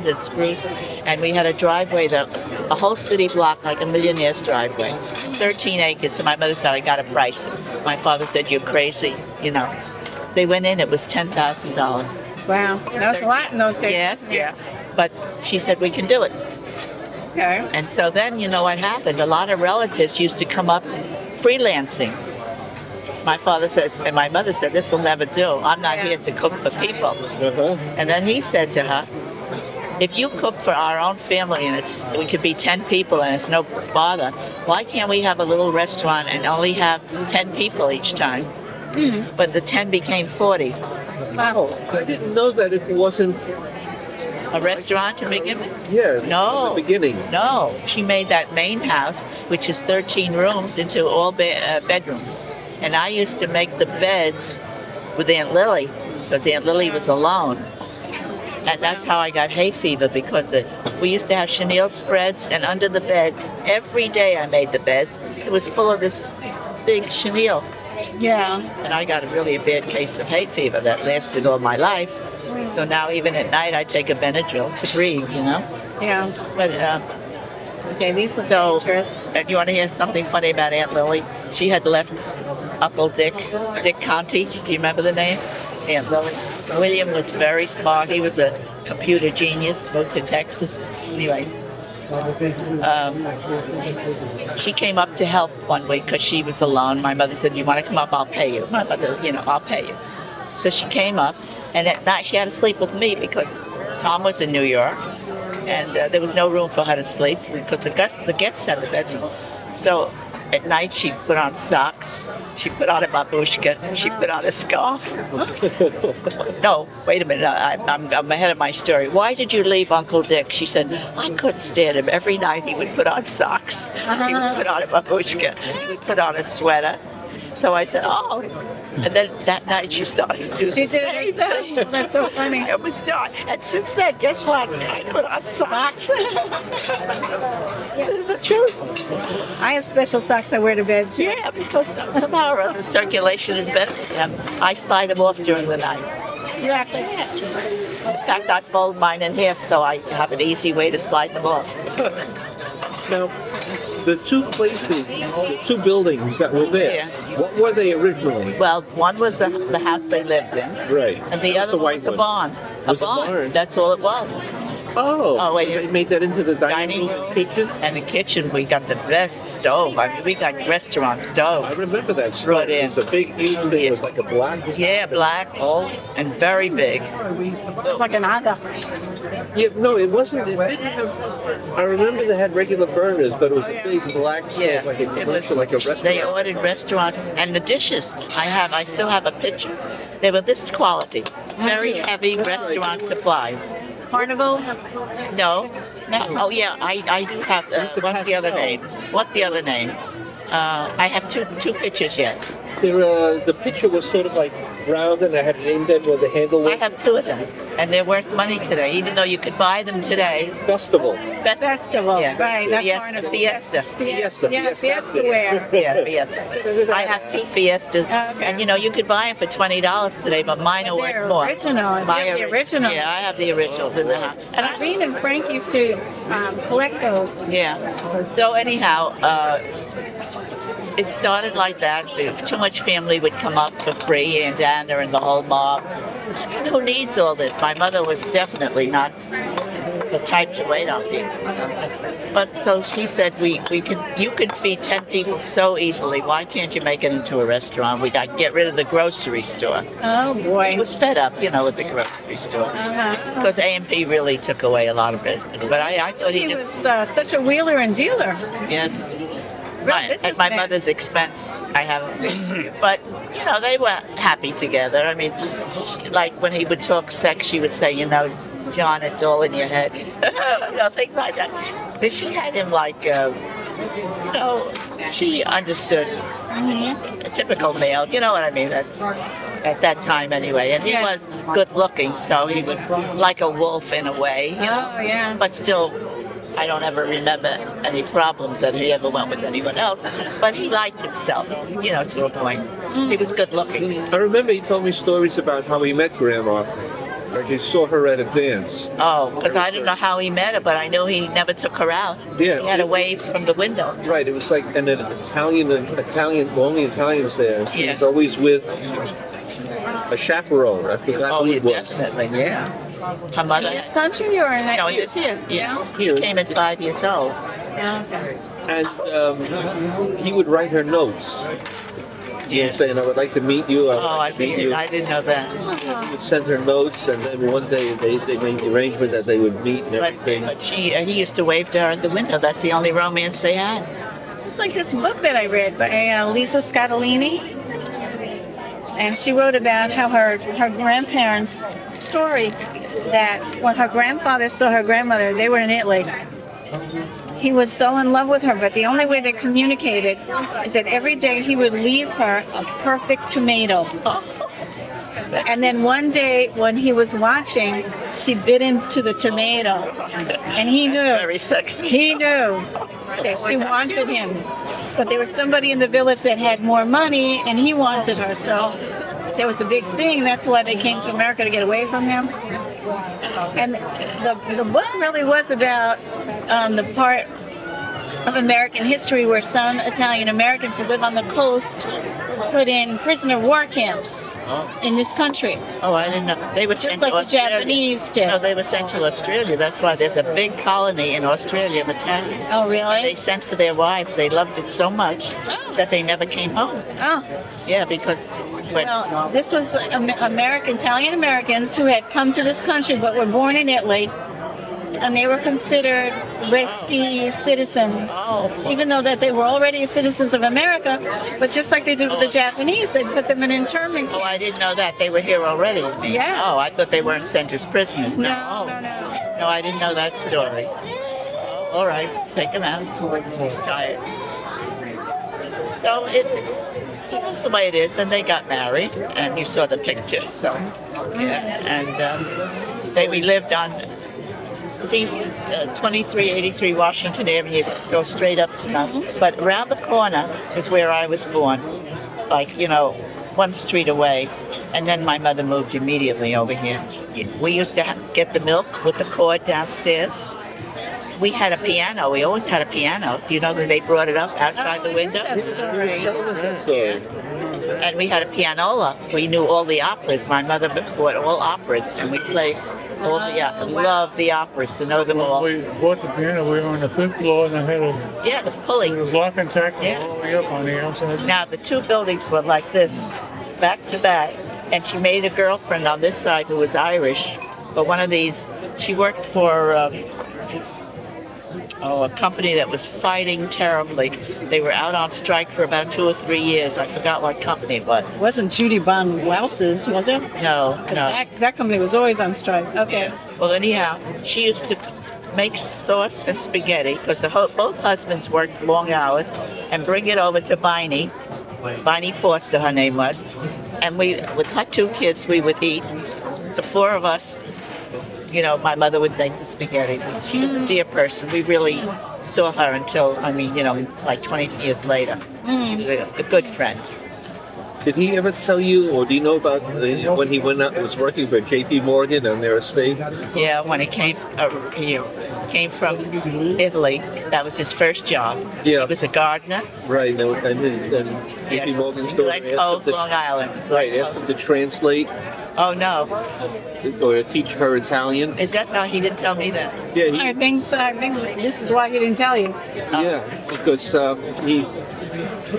and spruce, and we had a driveway, a whole city block, like a millionaire's driveway, 13 acres. So my mother said, I got a price. My father said, you're crazy. You know, they went in, it was $10,000. Wow, that was a lot in those days. Yes, yeah. But she said, we can do it. Okay. And so then, you know what happened? A lot of relatives used to come up freelancing. My father said, and my mother said, this will never do. I'm not here to cook for people. And then he said to her, if you cook for our own family and we could be 10 people and it's no bother, why can't we have a little restaurant and only have 10 people each time? But the 10 became 40. Wow. I didn't know that it wasn't A restaurant to begin with? Yeah. No. In the beginning. No. She made that main house, which is 13 rooms, into all bedrooms. And I used to make the beds with Aunt Lily, because Aunt Lily was alone. And that's how I got hay fever, because we used to have chenille spreads, and under the bed, every day I made the beds, it was full of this big chenille. Yeah. And I got a bad case of hay fever that lasted all my life. So now even at night I take a Benadryl to breathe, you know? Yeah. But, Okay, these look so, dangerous. you want to hear something funny about Aunt Lily? She had left Uncle Dick Conti. Do you remember the name? Aunt Lily. William was very smart. He was a computer genius, moved to Texas. Anyway, she came up to help one week because she was alone. My mother said, you want to come up? I'll pay you. My mother, I'll pay you. So she came up, and at night she had to sleep with me because Tom was in New York, and there was no room for her to sleep because the guests had the bedroom. So at night she put on socks. She put on a babushka. She put on a scarf. No, wait a minute. I'm ahead of my story. Why did you leave Uncle Dick? She said, I couldn't stand him. Every night he would put on socks. He would put on a babushka. He would put on a sweater. So I said, oh. And then that night she started to do the same thing. That's so funny. It was done. And since then, guess what? I put on socks. It's the truth. I have special socks I wear to bed too. Yeah, because somehow or other the circulation is better for them. I slide them off during the night. You actually In fact, I fold mine in half so I have an easy way to slide them off. Now, the two places, the two buildings that were there, Yeah. what were they originally? Well, one was the house they lived in, Right. and the That other the one white was a barn. Was a barn? That's all it was. Oh, Oh, wait, so they made that into the dining room room and kitchen? And the kitchen, we got the best stove. I mean, we got restaurant I stoves. remember that stove. Brought It in. was a big, huge thing. It was like a black. Yeah, black, old, and very big. It's like an aga. Yeah, no, it wasn't. It didn't have. I remember they had regular burners, but it was a big black stove, Yeah, like a it was- commercial, like a restaurant. They ordered restaurants and the dishes. I still have a picture. They were this quality, very heavy restaurant supplies. Carnival. No, oh yeah, I do have. What's the other name? What's the other name? I have two pictures yet. The picture was sort of like round, and I had an indent where the handle I was. have two of them, and they're worth money today. Even though you could buy them today. Festival. Festival. Yeah. Right. Not Fiesta. carnival. Fiesta. Fiesta. Yeah, Fiesta wear. Yeah, Fiesta. I have two Fiestas, Okay. and you could buy them for $20 today, but mine are They're worth more. original. My They're the ori- original. Yeah, I have the originals in the house. And Irene and Frank used to collect those. Yeah. So anyhow, it started like that. If too much family would come up for free, and Anna and the whole mob. And who needs all this? My mother was definitely not the type to wait on people. But so she said, you could feed 10 people so easily. Why can't you make it into a restaurant? We got to get rid of the grocery store. Oh I boy. was fed up, with the grocery store. Uh-huh. Because A&P really took away a lot of business. But I thought He he was just, such a wheeler and dealer. yes. Real At my businessman. mother's expense, I have. But, they were happy together. I mean, like when he would talk sex, she would say, John, it's all in your head. Things like that. But she had him like, she understood a typical male, you know what I mean, at that time anyway. And he Yeah. was good looking, so he was like a wolf in a way, Oh yeah. but still, I don't ever remember any problems that he ever went with anyone else. But he liked himself, to a point. He was good looking. I remember he told me stories about how he met Grandma. Like he saw her at a dance. Oh, because I don't know how he met her, but I know he never took her out. Yeah. He had to wave from the window. Right, it was like an Italian, only Italians there. She Yeah. was always with a chaperone. I forgot Oh, who yeah, it was. definitely, yeah. Her mother. In this country or in that? No, this here. Yeah. Here. She came at 5 years old. Okay. And he would write her notes. Yeah. Saying, I would like to meet you. Oh, I like to meet you. didn't know that. He would send her notes, and then one day they made the arrangement that they would meet and But, everything. but he used to wave to her at the window. That's the only romance they had. It's like this book that I read by Lisa Scottolini. And she wrote about how her grandparents' story, that when her grandfather saw her grandmother, they were in Italy. He was so in love with her, but the only way they communicated is that every day he would leave her a perfect tomato. And then one day when he was watching, she bit into the tomato. And he knew. That's very sexy. He knew that she wanted him. But there was somebody in the village that had more money, and he wanted her. So there was the big thing. That's why they came to America, to get away from him. And the book really was about the part of American history where some Italian Americans who live on the coast put in prisoner of war camps in this country. Oh, I didn't know. They were Just sent like to the Australia. Japanese did. No, they were sent to Australia. That's why there's a big colony in Australia of Italians. Oh, They really? sent for their wives. They loved it so much that they never came home. Oh, Yeah, because when, well, this was Italian Americans who had come to this country but were born in Italy. and they were considered risky citizens, even though that they were already citizens of America. But just like they did with the Japanese, they put them in internment camps. Oh, I didn't know that. They were here already. Yes. Oh, I thought they weren't sent as prisoners. No, Oh. no, no. No, I didn't know that story. Oh, all right, take him out. He's tired. So that's the way it is. Then they got married, and you saw the picture. So, yeah, and we lived on. See, it's 2383 Washington Avenue. Go straight up to that. But around the corner is where I was born. Like, one street away. And then my mother moved immediately over here. We used to get the milk with the cord downstairs. We had a piano. We always had a piano. Do you know that they brought it up outside the window? And we had a pianola. We knew all the operas. My mother bought all operas, and we played all the operas. Loved the operas, to know them all. We bought the piano, we were on the 5th floor, and I had a Yeah, the pulley. lock and tackle all the way up on the outside. Now, the two buildings were like this, back to back. And she made a girlfriend on this side who was Irish. But one of these, she worked for a company that was fighting terribly. They were out on strike for about 2 or 3 years. I forgot what company it was. It wasn't Judy Bond Louse's, was it? No, no. That company was always on strike. Okay. Well, anyhow, she used to make sauce and spaghetti because both husbands worked long hours and bring it over to Viney. Viney Foster, her name was. And with her 2 kids, we would eat. The 4 of us, my mother would make the spaghetti. She was a dear person. We really saw her until, like 20 years later. She was a good friend. Did he ever tell you, or do you know about when he went out and was working for J.P. Morgan on their estate? Yeah, when he came from Italy, that was his first job. Yeah. He was a gardener. Right, and J.P. Morgan's daughter Like Cove, Long Island. Right, asked him to translate Oh no, or to teach her Italian. is that no? He didn't tell me that. Yeah, I think so. I think this is why he didn't tell you. yeah, because he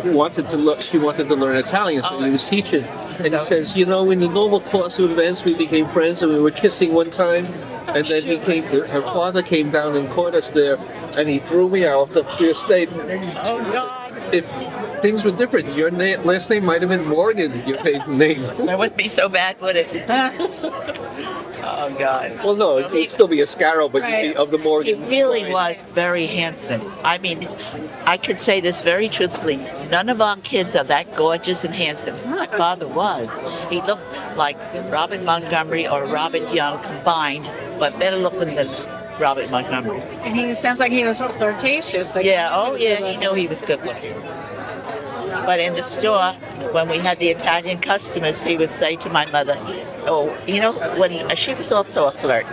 wanted to. She wanted to learn Italian, so he was teaching. And he says, in the normal course of events, we became friends, and we were kissing one time. And then her father came down and caught us there, and he threw me out of the estate. Oh God. If things were different, your last name might have been Morgan, your maiden name. It wouldn't be so bad, would it? Oh God. Well, no, it would still be a Scarrow, but you'd be of the He Morgan. really was very handsome. I mean, I could say this very truthfully. None of our kids are that gorgeous and handsome. My father was. He looked like Robert Montgomery or Robert Young combined, but better looking than Robert Montgomery. And he sounds like he was flirtatious. Like He knew he was good looking. But in the store, when we had the Italian customers, he would say to my mother, when she was also a flirt.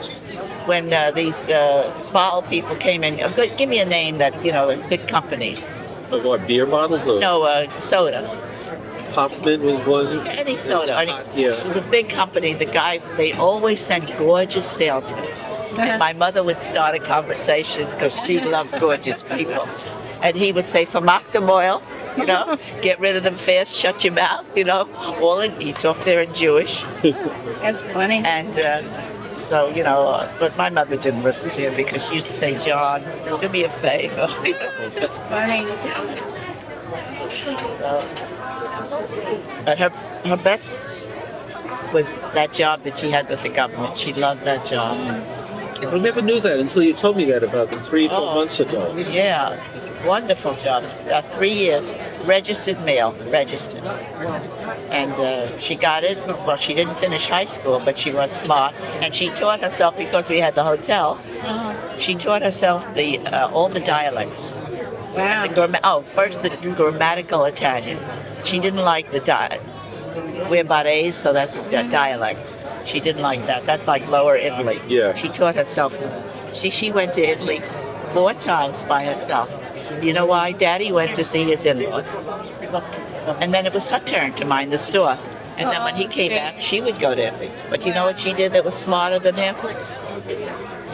When these bottle people came in, give me a name that, big companies. What, beer bottles? Or No, soda. Hoffman was one. Any soda. Yeah. It was a big company. They always sent gorgeous salesmen. And my mother would start a conversation because she loved gorgeous people. And he would say, "Vermacht dem oil," get rid of them fast, shut your mouth, he talked to her in Jewish. That's funny. And but my mother didn't listen to him because she used to say, "John, do me a favor." That's funny. So, but her best was that job that she had with the government. She loved that job. I never knew that until you told me that about 3 or 4 months ago. Yeah, wonderful job. 3 years, registered. And she got it. Well, she didn't finish high school, but she was smart. And she taught herself, because we had the hotel, she taught herself all the dialects. Wow. First the grammatical Italian. She didn't like the dialect. We're Barese, so that's a dialect. She didn't like that. That's like Lower Italy. Yeah. She taught herself. She went to Italy 4 times by herself. You know why? Daddy went to see his in-laws. And then it was her turn to mind the store. And then when he came back, she would go to Italy. But you know what she did that was smarter than him?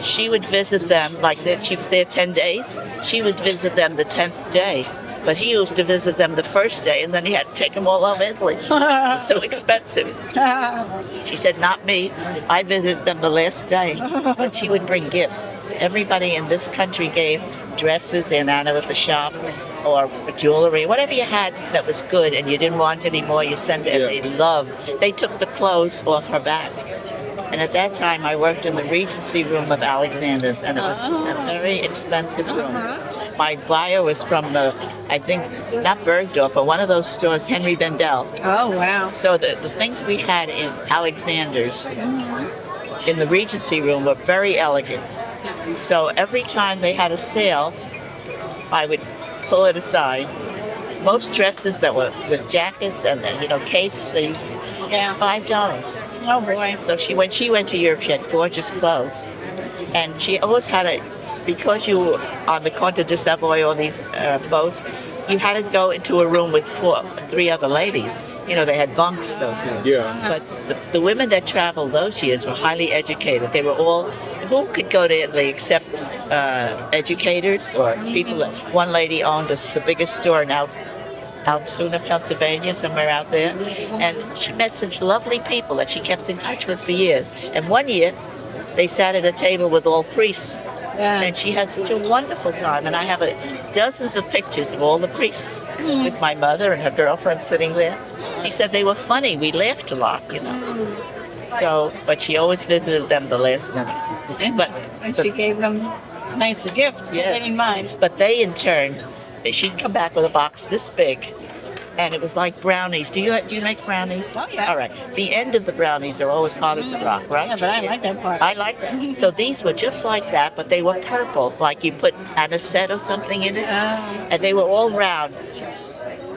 She would visit them, like that. She was there 10 days. She would visit them the 10th day But he used to visit them the first day, and then he had to take them all over Italy. It was so expensive. She said, not me. I visited them the last day. But she would bring gifts. Everybody in this country gave dresses and out of the shop, or jewelry, whatever you had that was good and you didn't want anymore, you sent it. And they loved. They took the clothes off her back. And at that time, I worked in the Regency room of Alexander's, and it was a very expensive room. My buyer was from I think, not Bergdorf, but one of those stores, Henry Bendel. Oh, wow. So the things we had in Alexander's, in the Regency room, were very elegant. So every time they had a sale, I would pull it aside. Most dresses that were with jackets and capes, they used $5. Oh, boy. So when she went to Europe, she had gorgeous clothes, and she always had because you were on the Conte de Savoy or these boats, you had to go into a room with 3 other ladies. They had bunks though too. Yeah. But the women that traveled those years were highly educated. They were all, who could go to Italy except educators or people one lady owned the biggest store in Altoona, Pennsylvania, somewhere out there. And she met such lovely people that she kept in touch with for years. And one year, they sat at a table with all priests. Yeah. And she had such a wonderful time. And I have dozens of pictures of all the priests with my mother and her girlfriend sitting there. She said they were funny. We laughed a lot, So, but she always visited them the last minute. And she gave them nicer gifts to get in mind. But they, in turn, she'd come back with a box this big, and it was like brownies. Do you make brownies? Oh, yeah. All right. The end of the brownies are always hot as a rock, right? Yeah, but I like that part. I like that. So these were just like that, but they were purple, like you put anisette or something in it, and they were all round.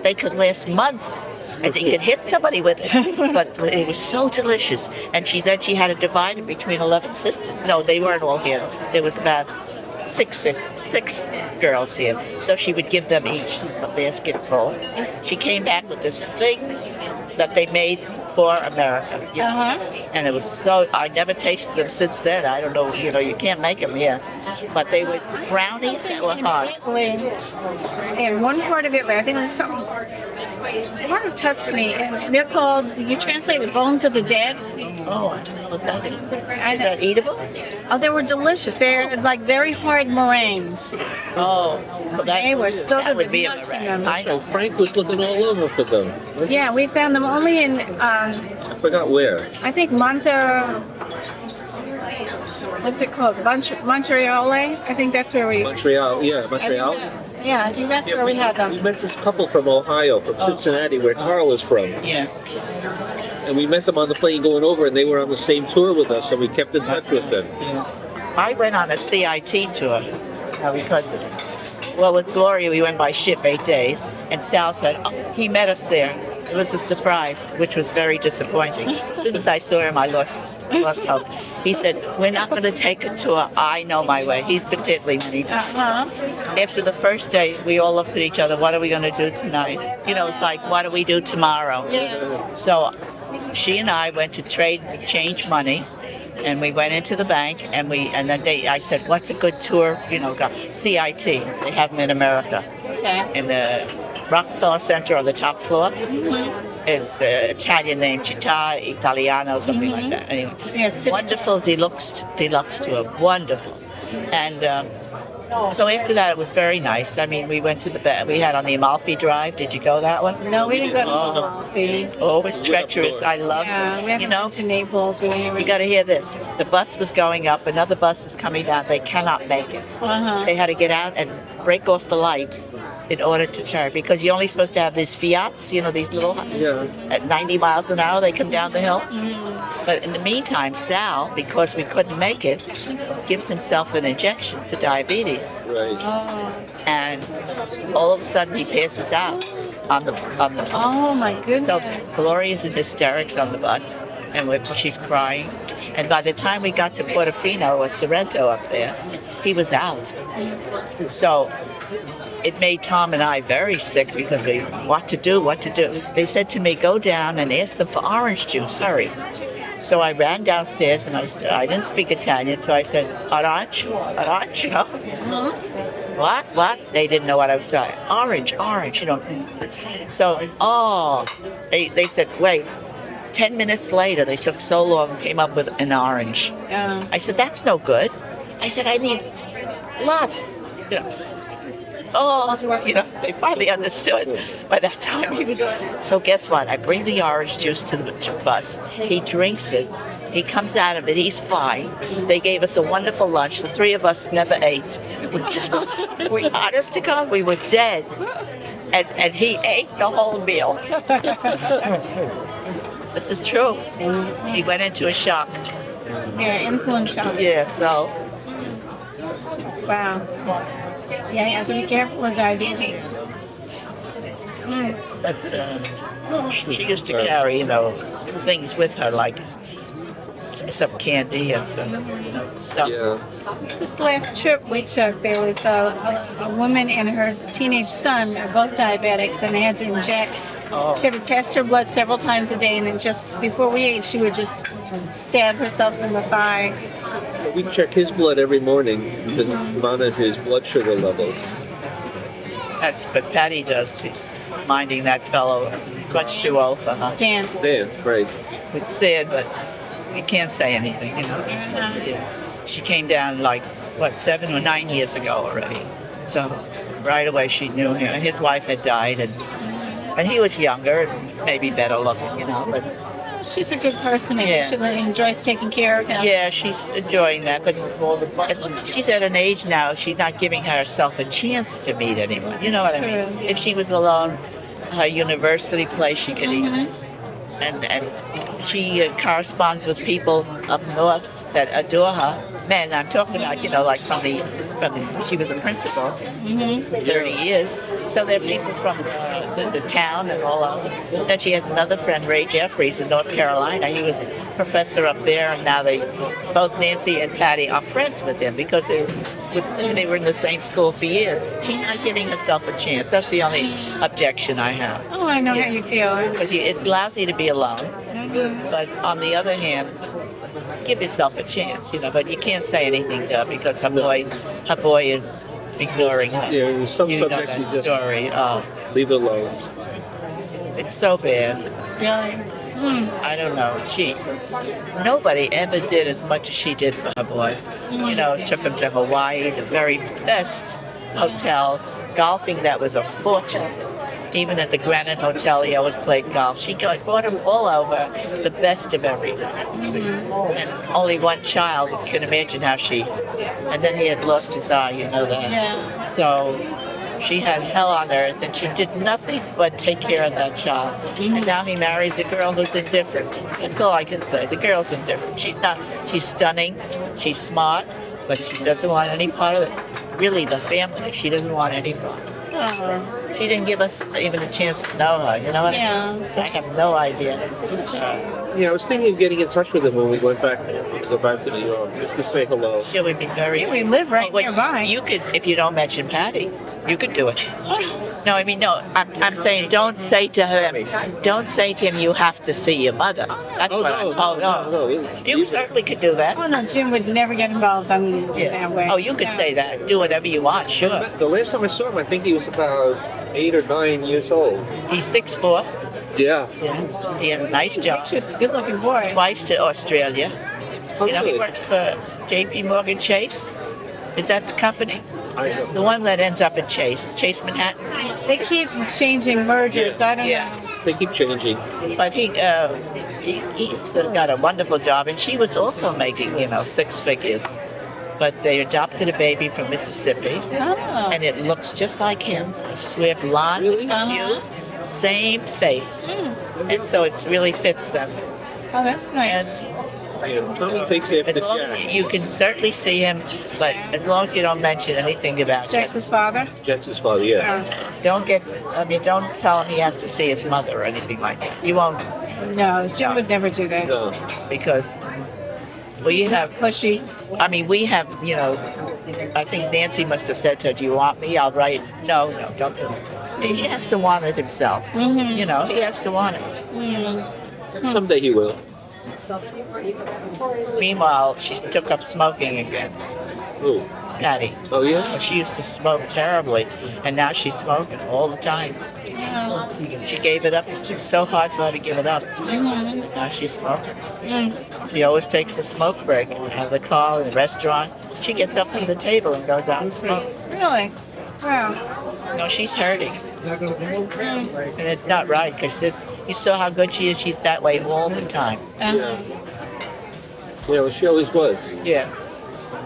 They could last months. And you could hit somebody with it, but it was so delicious. And she had to divide it between 11 sisters. No, they weren't all here. There was about six girls here. So she would give them each a basket full. She came back with this thing that they made for America. And it was I never tasted them since then. I don't know, you can't make them here. But they were brownies that were hard. In one part of Italy, I think it was something, part of Tuscany, and they're called, you translate the bones of the dead. Oh, I don't know what that is. Is that eatable? Oh, they were delicious. They're like very hard meringues. Oh, well, They were so that good would with be nuts a in them. I know Frank was looking all over for them. Yeah, we found them only in, I forgot where. I think what's it called? Montreal. I think that's where we. Montreal, yeah, Montreal. I think that's where we had We them. met this couple from Ohio, from Cincinnati, where Carl is from. Yeah. And we met them on the plane going over, and they were on the same tour with us, so we kept in touch with them. I went on a CIT tour. Well, with Gloria, we went by ship 8 days, and Sal said, he met us there. It was a surprise, which was very disappointing. As soon as I saw him, I lost hope. He said, we're not going to take a tour. I know my way. He's been to Italy many times. After the first day, we all looked at each other, what are we going to do tonight? It's like, what do we do tomorrow? So she and I went to change money. And we went into the bank, and then I said, what's a good tour? CIT. They have them in America. Okay. In the Rockefeller Center on the top floor. It's an Italian name, Città Italiano, something like that. Anyway, wonderful deluxe tour, wonderful. And so after that, it was very nice. I mean, we went to we had on the Amalfi Drive. Did you go that one? No, we didn't go to Amalfi. Oh, it was treacherous. I loved it. We haven't been to Naples. You got to hear this. The bus was going up. Another bus is coming down. They cannot make it. They had to get out and break off the light in order to turn, because you're only supposed to have these Fiats, these little, at 90 miles an hour, they come down the hill. But in the meantime, Sal, because we couldn't make it, gives himself an injection for diabetes. Right. And all of a sudden he passes out on the Oh my goodness. So Gloria's in hysterics on the bus, and she's crying. And by the time we got to Portofino or Sorrento up there, he was out. So it made Tom and I very sick, because what to do. They said to me, go down and ask them for orange juice, hurry. So I ran downstairs, and I didn't speak Italian, so I said, orange, What? They didn't know what I was saying. Orange, you know. So, they said, wait. 10 minutes later, they took so long, came up with an orange. I said, that's no good. I said, I need lots. You know, they finally understood by that time. So guess what? I bring the orange juice to the bus. He drinks it. He comes out of it. He's fine. They gave us a wonderful lunch. The three of us never ate. We honest to God, we were dead. And he ate the whole meal. This is true. He went into a shock. Yeah, insulin shock. Yeah, so. Wow. Yeah, you have to be careful with diabetes. But she used to carry, you know, things with her, like some candy and some, you know, stuff. Yeah. This last trip we took, there was a woman and her teenage son are both diabetics, and they had to inject. She had to test her blood several times a day, and then just before we ate, she would just stab herself in the thigh. We check his blood every morning to monitor his blood sugar levels. That's what Patty does. She's minding that fellow. He's much too old for her. Dan. Dan, right. It's sad, but we can't say anything, you know. Yeah. She came down like, 7 or 9 years ago already. So right away she knew him. His wife had died, and he was younger and maybe better looking, you know. But She's a good person, and Yeah. she enjoys taking care of him. yeah, she's enjoying that. But she's at an age now, she's not giving herself a chance to meet anyone. You know what I mean? True. If she was alone, her university place, she could eat. And she corresponds with people up north that adore her. Men, I'm talking about, you know, like from the she was a principal 30 years. So there are people from the town and all over. Then she has another friend, Ray Jeffries, in North Carolina. He was a professor up there, and now both Nancy and Patty are friends with him because they were in the same school for years. She's not giving herself a chance. That's the only objection I have. Oh, I know how you feel. Because it's lousy to be alone. But on the other hand, give yourself a chance, you know. But you can't say anything to her because her boy is ignoring her. Yeah, there's some You know subjects that you just story. Oh, leave it alone. it's so bad. Really? I don't know. Nobody ever did as much as she did for her boy. You know, took him to Hawaii, the very best hotel, golfing that was a fortune. Even at the Granite Hotel, he always played golf. She brought him all over, the best of everything. And only one child, you can imagine how and then he had lost his eye, you know that. Yeah. So she had hell on earth, and she did nothing but take care of that child. And now he marries a girl who's indifferent. That's all I can say. The girl's indifferent. She's stunning, she's smart, but she doesn't want any part of it. Really, the family, she doesn't want any part. She didn't give us even a chance to know her, you know what I mean? I have no idea. Yeah, I was thinking of getting in touch with him when we went back to New York, just to say hello. She would be very... We live right nearby. You could, if you don't mention Patty, you could do it. No, I mean, no, I'm saying don't say to him you have to see your mother. That's No. You certainly could do that. Oh, no, Jim would never get involved in that way. Oh, you could say that. Do whatever you want, sure. The last time I saw him, I think he was about 8 or 9 years old. He's 6'4". Yeah. Yeah. He has a nice job. Just a good-looking boy. Twice to Australia. You know, he good. works for J.P. Morgan Chase. Is that the company? I know. The one that ends up in Chase Manhattan. They keep changing mergers. I don't know. They keep changing. But he's got a wonderful job, and she was also making, 6 figures. But they adopted a baby from Mississippi, Oh. and it looks just like him. I swear, blonde, cute, same face, and so it really fits them. Oh, that's nice. And Tommy takes after As long Jack. you can certainly see him, but as long as you don't mention anything about Jack's it, his father? Jack's his father, yeah. don't tell him he has to see his mother or anything like that. You won't, No, Jim would never do that. No. because we have, Pushy. we have, I think Nancy must have said to her, do you want me? I'll write, no, don't do it. He has to want it himself. He has to want it. Someday he will. Meanwhile, she took up smoking again. Ooh. Patty. Oh yeah. She used to smoke terribly, and now she's smoking all the time. Yeah. She gave it up. It was so hard for her to give it up. Mhm. Now she's smoking. Mm. She always takes a smoke break out of the car, in the restaurant. She gets up from the table and goes out and smokes. Really? Wow. No, she's hurting. Mm. And it's not right because you saw how good she is. She's that way all the time. Uh-huh. Yeah, well, she always was. Yeah.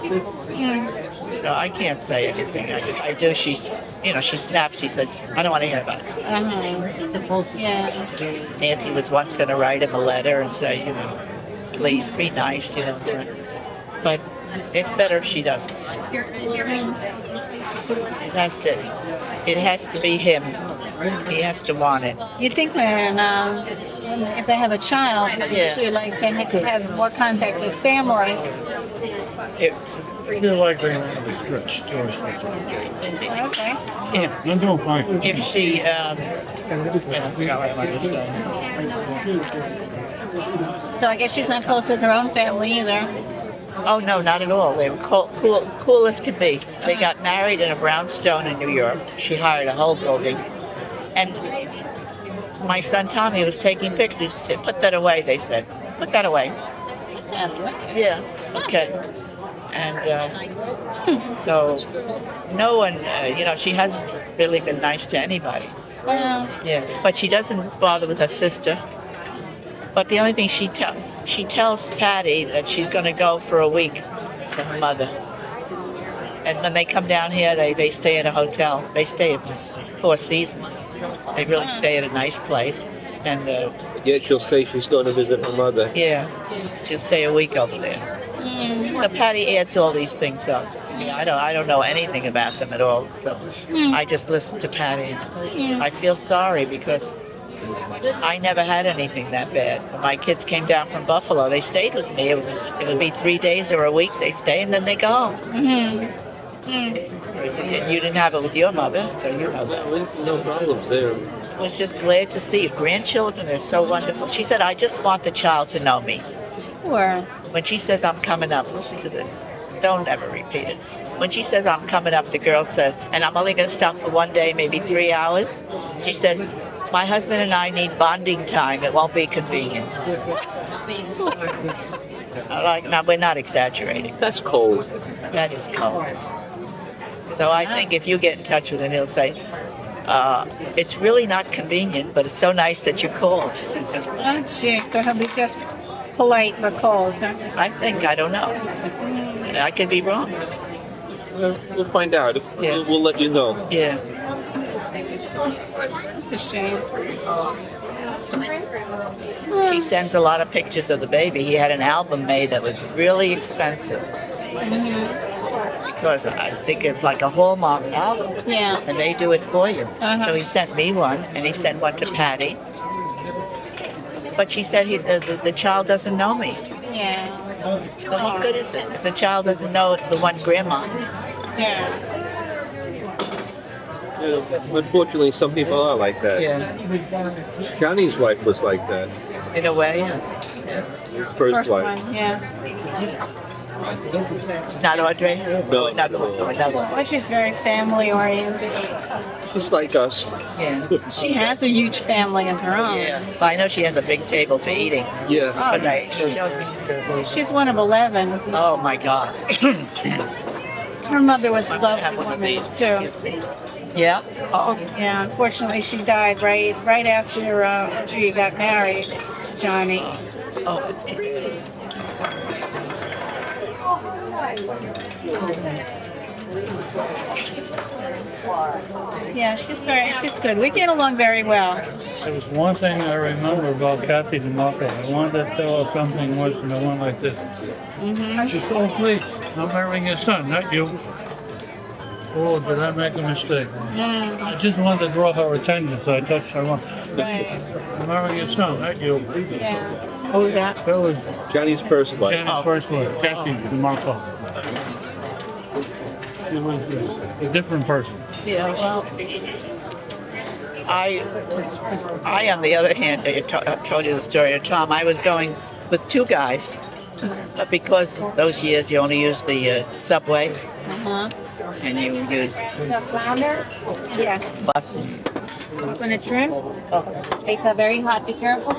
Mm. No, I can't say anything. I do. She snaps. She said, I don't want to hear about it. Uh-huh. Yeah. Nancy was once going to write him a letter and say, please be nice, But it's better if she doesn't. It has to be him. He has to want it. You'd think if they have a child, they Yeah. usually like to have more contact with family. It, I feel like they want to be stretched. Okay. if, I'm doing fine. if she, I forgot what I wanted to say. So I guess she's not close with her own family either. Oh no, not at all. They were cool as could be. They got married in a brownstone in New York. She hired a whole building, and my son Tommy was taking pictures. He said, "Put that away." They said, "Put that away." Yeah. Okay. And so no one, she hasn't really been nice to anybody. Well, Yeah. But she doesn't bother with her sister. But the only thing she tells Patty that she's going to go for a week to her mother. And when they come down here, they stay at a hotel. They stay at this Four Seasons. They really stay at a nice place. And Yet she'll say she's going to visit her mother. yeah, she'll stay a week over there. So Patty adds all these things up to me. I don't know anything about them at all. So I just listen to Patty. I feel sorry because I never had anything that bad. When my kids came down from Buffalo, they stayed with me. It would be 3 days or a week. They stay and then they go home. You didn't have it with your mother, so you know that. No problems there. I was just glad to see you. Grandchildren are so wonderful. She said, I just want the child to know me. of course. When she says, I'm coming up, listen to this. Don't ever repeat it. When she says, I'm coming up, the girl said, and I'm only going to stop for 1 day, maybe 3 hours. She said, my husband and I need bonding time. It won't be convenient. Now, we're not exaggerating. That's cold. That is cold. So I think if you get in touch with him, he'll say, it's really not convenient, but it's so nice that you called. Oh, gee. So he'll be just polite but cold, huh? I don't know. I could be wrong. We'll find out. Yeah. We'll let you know. Yeah. It's a shame. He sends a lot of pictures of the baby. He had an album made that was really expensive. Because I think it's like a Hallmark album. Yeah. And they do it for you. Uh-huh. So he sent me one, and he sent one to Patty. But she said the child doesn't know me. Yeah. So what good is it if the child doesn't know the one grandma? Yeah. Unfortunately, some people are like that. Yeah. Johnny's wife was like that. In a way, yeah. His first wife. one, yeah. Not Audrey? No. Another one. But she's very family oriented. She's like us. Yeah. She has a huge family of her own. Yeah. Well, I know she has a big table for eating. Yeah. Oh, But she's one of 11. oh my God. Her mother was a Might have lovely one woman of too. Yeah? Oh. Yeah, unfortunately she died right after she got married to Johnny. Oh, it's Yeah, she's good. We get along very well. There was one thing I remember about Kathy DeMarco. I wanted to tell her something once and I went like this. She said, oh please, I'm marrying your son, not you. Oh, did I make a mistake? I just wanted to draw her attention, so I touched her once. Right. I'm marrying your son, not you. Yeah. Who was that? That was Johnny's first wife. Janet's first wife, Kathy DeMarco. She was a different person. Yeah, well, I on the other hand, I told you the story of Tom. I was going with two guys, But because those years you only used the subway Uh-huh. and you used The flounder? Yes. buses. When it's shrimp, it's very hot. Be careful.